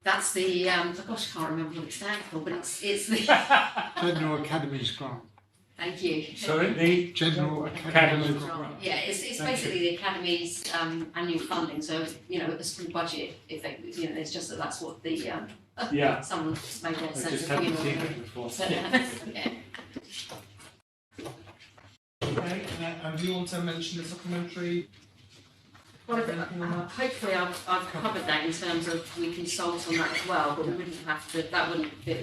S6: That's the, gosh, I can't remember what it stands for, but it's the,
S12: General Academies grant.
S6: thank you.
S2: Sorry, the
S12: General
S2: Academies
S12: Academies
S2: grant.
S6: Yeah, it's
S2: Thank
S6: basically the Academy's annual funding, so, at the school budget, effectively, it's just that's what the,
S2: Yeah,
S6: someone's made that
S2: I
S6: sense.
S2: just haven't seen it before.
S6: Yeah.
S1: Okay, and do you want to mention the supplementary
S6: Well, hopefully I've covered that in terms of we consult on that as well, but we wouldn't have to, it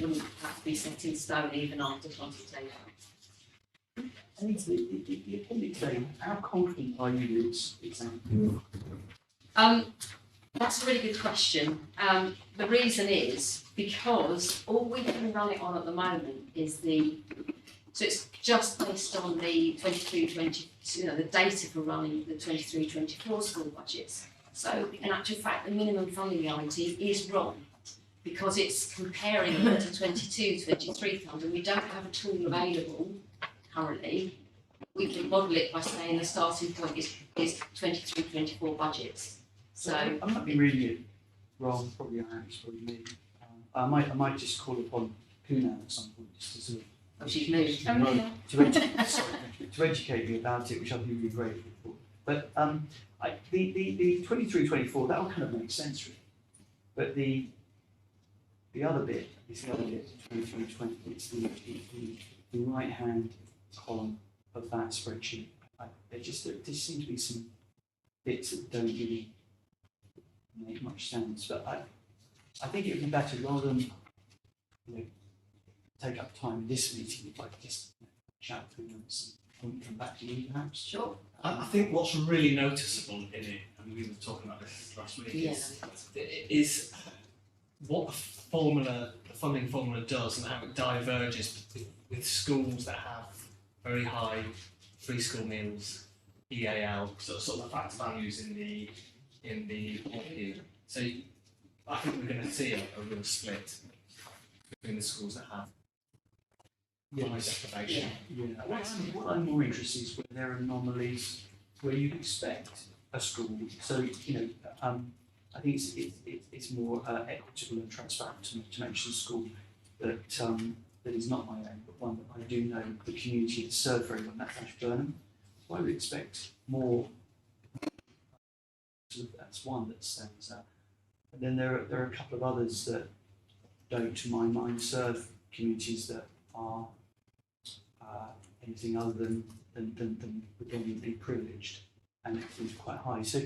S6: wouldn't have to be set in stone even after consultation.
S3: And the appendix A, how confident are you that it's exactly?
S6: That's a really good question. The reason is because all we can run it on at the moment is so it's just based on the 23-20, the data for running the 23-24 school budgets. So in actual fact, the minimum funding guarantee is wrong because it's comparing it to 22-23 funds, and we don't have a tool available currently. We can model it by saying the starting point is 23-24 budgets. So
S3: I might be reading it wrong, probably I am, it's probably me. I might just call upon Kunan at some point just to sort of
S6: she's moved.
S3: to educate me about it, which I'd be really grateful for. But the 23-24, that will kind of make sense really. But the other bit is the other bit, 23-20, it's the right hand column of that spreadsheet. There just seem to be some bits that don't really make much sense. But I think it would be better rather than take up time in this meeting if I could just chat through notes and come back to you perhaps.
S6: Sure.
S1: I think what's really noticeable in it, and we were talking about this last week, is what the funding formula does and how it diverges with schools that have very high free school meals, EAL, sort of the factor values in the OPU. So I think we're going to see a real split between the schools that have high deprivation.
S3: What I'm more interested is where there are anomalies where you'd expect a school. So I think it's more equitable and transparent to mention a school that is not my own, but one that I do know the community that's served very well, and that's Ashburnham. So I would expect more. That's one that stands out. And then there are a couple of others that don't, to my mind, serve communities that are anything other than predominantly privileged, and it seems quite high. So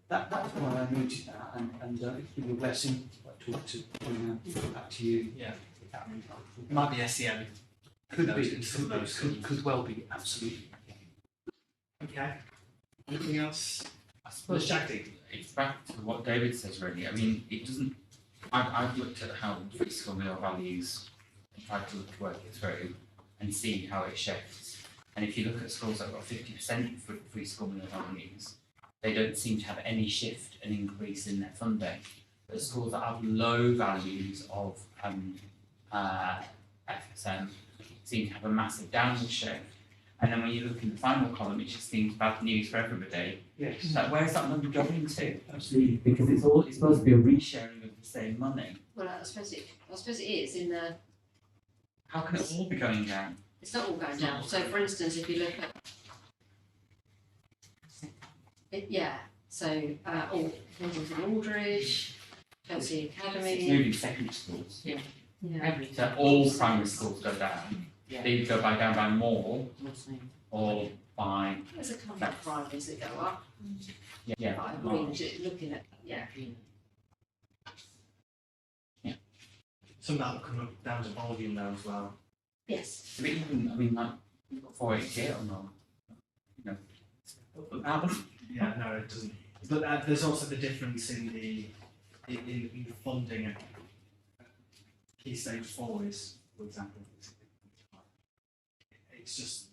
S3: that's why I noted that, and with your blessing, I'd talk to back to you.
S1: Yeah. It might be SEM.
S3: Could well be, absolutely.
S1: Okay. Anything else?
S7: I suppose it's back to what David says really. I mean, it doesn't. I've looked at how free school meal values and tried to work it through and see how it shifts. And if you look at schools that have got 50% for free school meal values, they don't seem to have any shift and increase in their funding. But schools that have low values of FSM seem to have a massive downward shift. And then when you look in the final column, it just seems bad news for everybody.
S3: Yes.
S7: So where's that number going to? Absolutely, because it's supposed to be a resharing of the same money.
S6: Well, I suppose it is in the.
S7: How can it all be going down?
S6: It's not all going down. So, for instance, if you look at all Kensington Aldridge, Chelsea Academy.
S7: It's moving secondary schools.
S6: Yeah.
S7: So all primary schools go down.
S9: Yeah.
S7: They either go down by more or by
S6: There's a couple of primaries that go up.
S7: yeah.
S6: But I agree looking at
S1: Some of that will come up down to volume now as well.
S6: Yes.
S7: So even like 488 or not,
S1: Yeah, no, it doesn't. But there's also the difference in the funding. Key stage 4 is, for example, it's just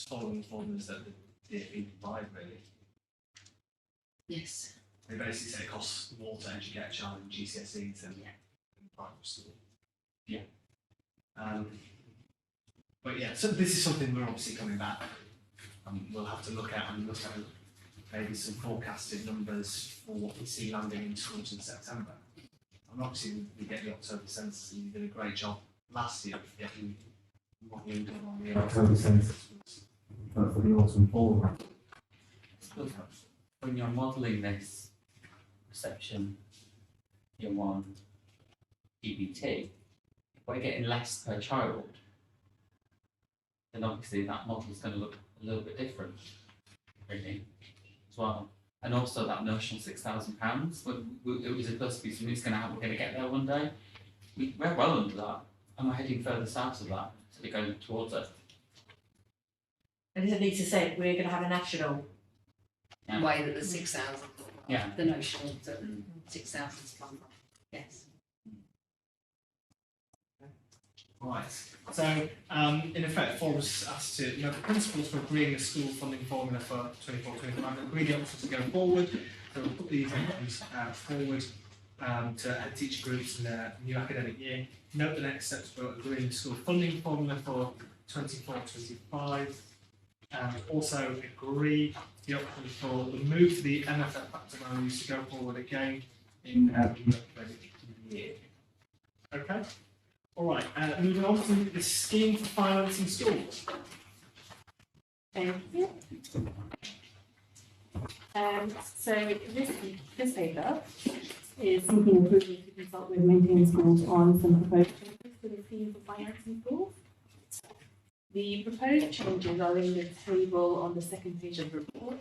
S1: following formulas that the DfE provide really.
S6: Yes.
S1: They basically say it costs more to educate a child in GCSEs than in primary school.
S7: Yeah.
S1: But yeah, so this is something we're obviously coming back. We'll have to look at maybe some forecasted numbers for what we see landing in schools in September. And obviously we get the October census, and you did a great job last year of getting modelling done on the October census for the autumn fall.
S7: when you're modelling this reception year 1 EBT, if we're getting less per child, then obviously that model is going to look a little bit different, really, as well. And also that notional £6,000, it was supposed to be something that's we're going to get there one day. We're well under that, and we're heading further south of that, so we're going towards it.
S5: And as Lisa said, we're going to have a national.
S7: Yeah.
S6: way that the 6,000,
S7: Yeah.
S6: the notional that 6,000's come from, yes.
S1: Right. So, in effect, Forum's asked to note the principles for agreeing the school funding formula for 24-25 and agree the options to go forward. So we'll put these items forward to head teacher groups in the new academic year. Note the next steps for agreeing the school funding formula for 24-25. Also agree the option for the move to the MFF factor values to go forward again in the new academic year. Okay. All right, moving on to the scheme for financing schools.
S4: So this paper is seeking approval to consult with maintained schools on some proposed changes to the scheme for financing schools. The proposed changes are in the table on the second page of the report.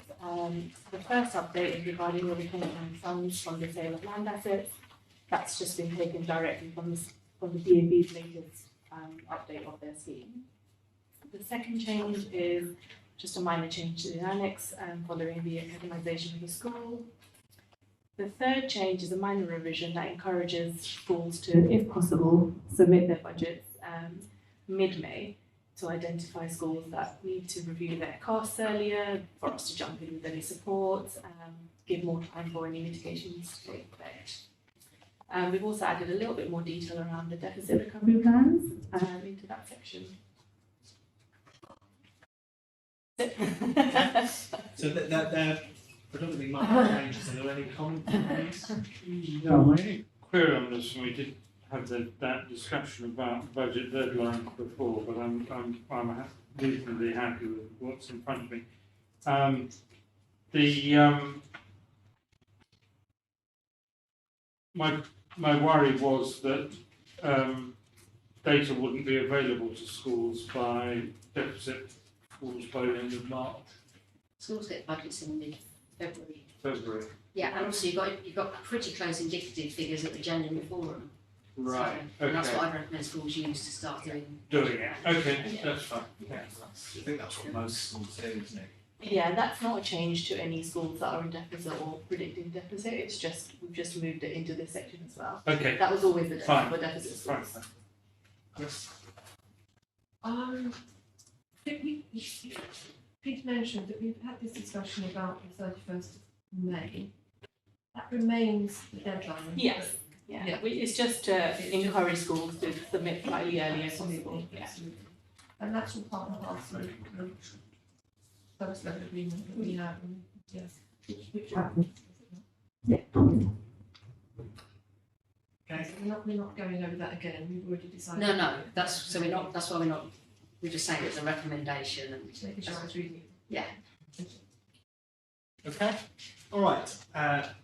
S4: The first update is regarding the repayment of funds from the sale of land assets. That's just been taken directly from the DAB's latest update of their scheme. The second change is just a minor change to the annex following the academisation of the school. The third change is a minor revision that encourages schools to, if possible, submit their budgets mid-May to identify schools that need to review their costs earlier, for us to jump in with any support, give more time for any mitigations to take effect. We've also added a little bit more detail around the deficit recovery plans into that section.
S1: So they're predominantly minor changes. Are there any comments on these?
S2: No, my only query on this, and we did have that discussion about budget deadline before, but I'm reasonably happy with what's in front of me. My worry was that data wouldn't be available to schools by deficit schools by the end of March,
S6: Schools get budgets in mid-February.
S2: February.
S6: Yeah, and also you've got pretty close indicative figures at the January forum.
S2: Right.
S6: So, and that's
S2: Okay.
S6: what I recommend schools use to start doing.
S2: Doing it. Okay, that's fine.
S1: Yeah, I think that's what most schools do, isn't it?
S4: Yeah, that's not a change to any schools that are in deficit or predicting deficit. It's just we've just moved it into this section as well.
S2: Okay.
S4: That was always the
S2: Fine.
S4: for deficit
S2: Fine.
S4: schools.
S1: Chris?
S8: I think Peter mentioned that we've had this discussion about the 31st of May. That remains the deadline.
S4: Yes. Yeah.
S8: Yeah.
S4: It's just to encourage schools to submit slightly earlier as possible. Yeah.
S8: And that's all part and parcel of the first level agreement that we have. And, yes. Which happens.
S1: Okay.
S8: So we're not going over that again. We've already decided.
S6: No, that's why we're just saying it's a recommendation and
S8: Making sure I was reading it.
S6: yeah.
S1: Okay. All right.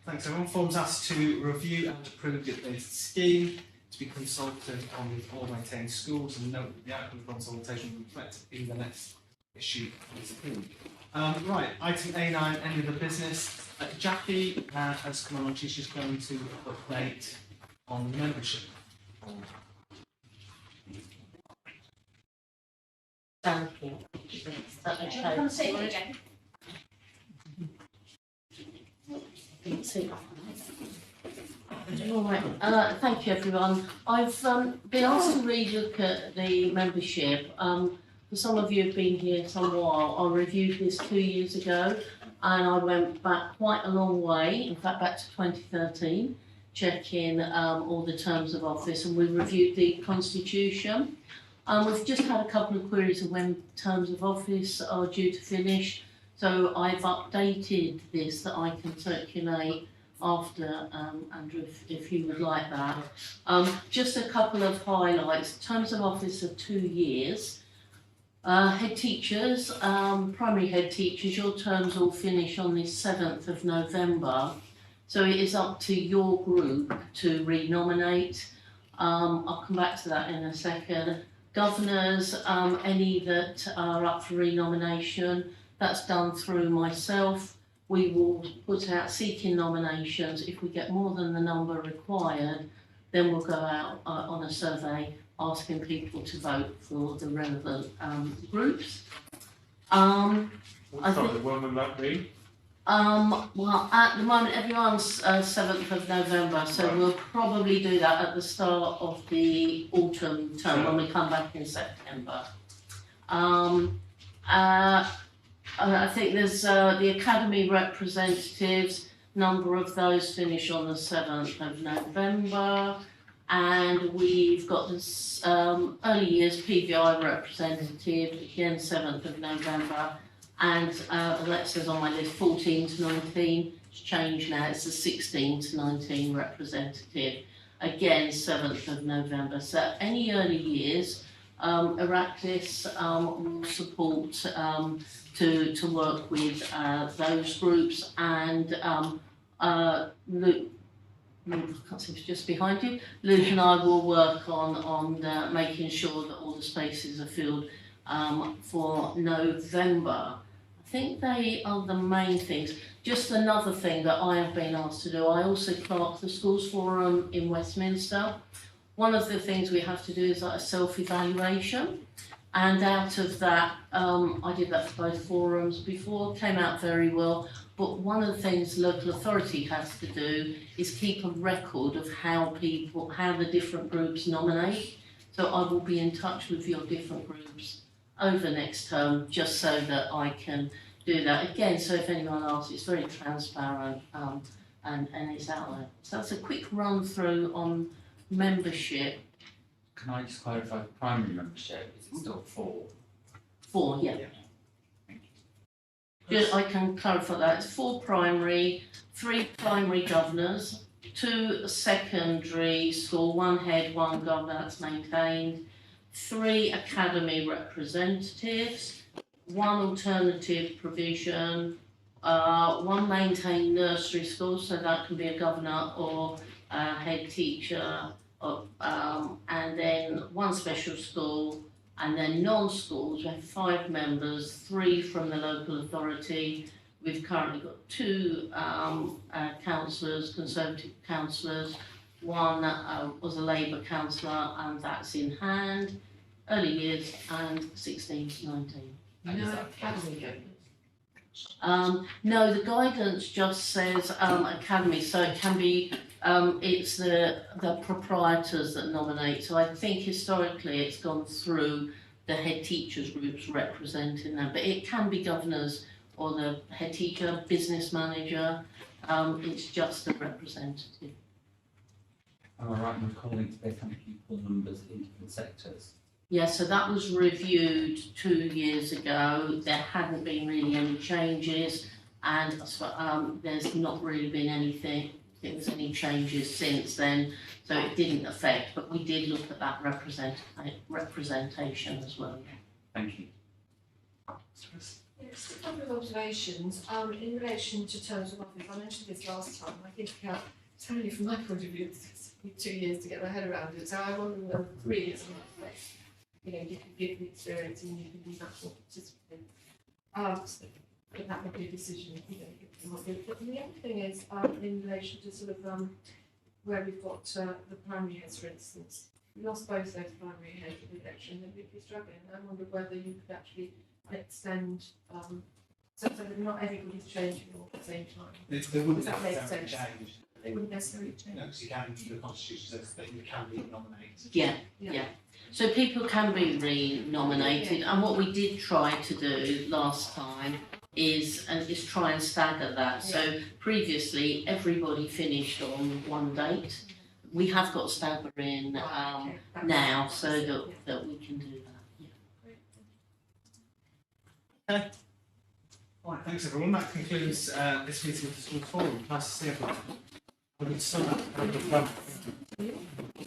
S1: Thanks everyone. Forum's asked to review and approve the updated scheme to be consulted on with all maintained schools, and note that the outcome of consultation will be reflected in the next issue of this scheme. Right. Item A9, end of the business. Jackie has come on. She's just going to update on membership.
S9: Thank you.
S11: Come sit here, Jane.
S9: All right. Thank you, everyone. I've been asked to relook at the membership. For some of you who've been here some while, I reviewed this 2 years ago, and I went back quite a long way. In fact, back to 2013, checking all the terms of office, and we reviewed the constitution. We've just had a couple of queries of when terms of office are due to finish, so I've updated this that I can circulate after, Andrew, if you would like that. Just a couple of highlights. Terms of office are 2 years. Head teachers, primary head teachers, your terms all finish on the 7th of November, so it is up to your group to renominate. I'll come back to that in a second. Governors, any that are up for renomination, that's done through myself.
S13: we will put out seeking nominations. If we get more than the number required, then we'll go out on a survey asking people to vote for the relevant groups. I think,
S2: when will that be?
S13: well, at the moment, everyone's 7th of November, so
S2: Right.
S13: we'll probably do that at the start of the autumn term when we come back in September. I think there's the academy representatives, number of those finish on the 7th of November. And we've got this early years PVI representative, again 7th of November. And that says on my list 14 to 19, it's changed now, it's a 16 to 19 representative, again 7th of November. So any early years, Heraclis will support to work with those groups, and Luke, I can't see, it's just behind you. Luke and I will work on making sure that all the spaces are filled for November. I think they are the main things. Just another thing that I have been asked to do, I also clerk the Schools Forum in Westminster. One of the things we have to do is like a self-evaluation, and out of that, I did that for both forums before, came out very well. But one of the things local authority has to do is keep a record of how the different groups nominate. So I will be in touch with your different groups over next term, just so that I can do that again. So if anyone asks, it's very transparent and it's out there. So that's a quick run through on membership.
S7: Can I just clarify, primary membership, is it still 4?
S13: 4, yeah. I can clarify that. It's 4 primary, 3 primary governors, 2 secondary school, 1 head, 1 governor, that's maintained, 3 academy representatives, 1 alternative provision, 1 maintained nursery school, so that can be a governor or a head teacher, and then 1 special school, and then non-schools, we have 5 members, 3 from the local authority. We've currently got 2 councillors, Conservative councillors. 1 was a Labour councillor, and that's in hand. Early years and 16 to 19.
S9: No academy governors.
S13: No, the guidance just says academy, so it can be it's the proprietors that nominate. So I think historically it's gone through the head teachers groups representing them, but it can be governors or the head teacher, business manager. It's just a representative.
S7: Am I right in recalling it's based on pupil numbers in different sectors?
S13: Yeah, so that was reviewed 2 years ago. There hadn't been really any changes, and there's not really been anything. There was any changes since then, so it didn't affect. But we did look at that representation as well.
S7: Thank you.
S8: Just a couple of observations in relation to terms of office. I mentioned this last time. I think certainly from my point of view, it's 2 years to get my head around it. So I wonder whether 3 years you could give the experience and you could be much more participant. But that would be a decision, But the other thing is, in relation to sort of where we've got the primary heads, for instance, we lost both those primary heads of the election, and we'd be struggling. I wonder whether you could actually extend, so that not everybody's changing all at the same time.
S1: They wouldn't
S8: Does that make
S1: necessarily
S8: sense?
S1: change.
S8: They wouldn't necessarily change.
S1: No, because you can, the constitution says that you can be nominated.
S13: Yeah. So people can be re-nominated, and what we did try to do last time is try and stagger that. So previously everybody finished on one date. We have got stagger in now, so that we can do that. Yeah.
S1: Okay. All right, thanks everyone. That concludes this meeting of the School Forum. Nice to see everyone. Have a good summer. Have a good fun.
S13: Yeah.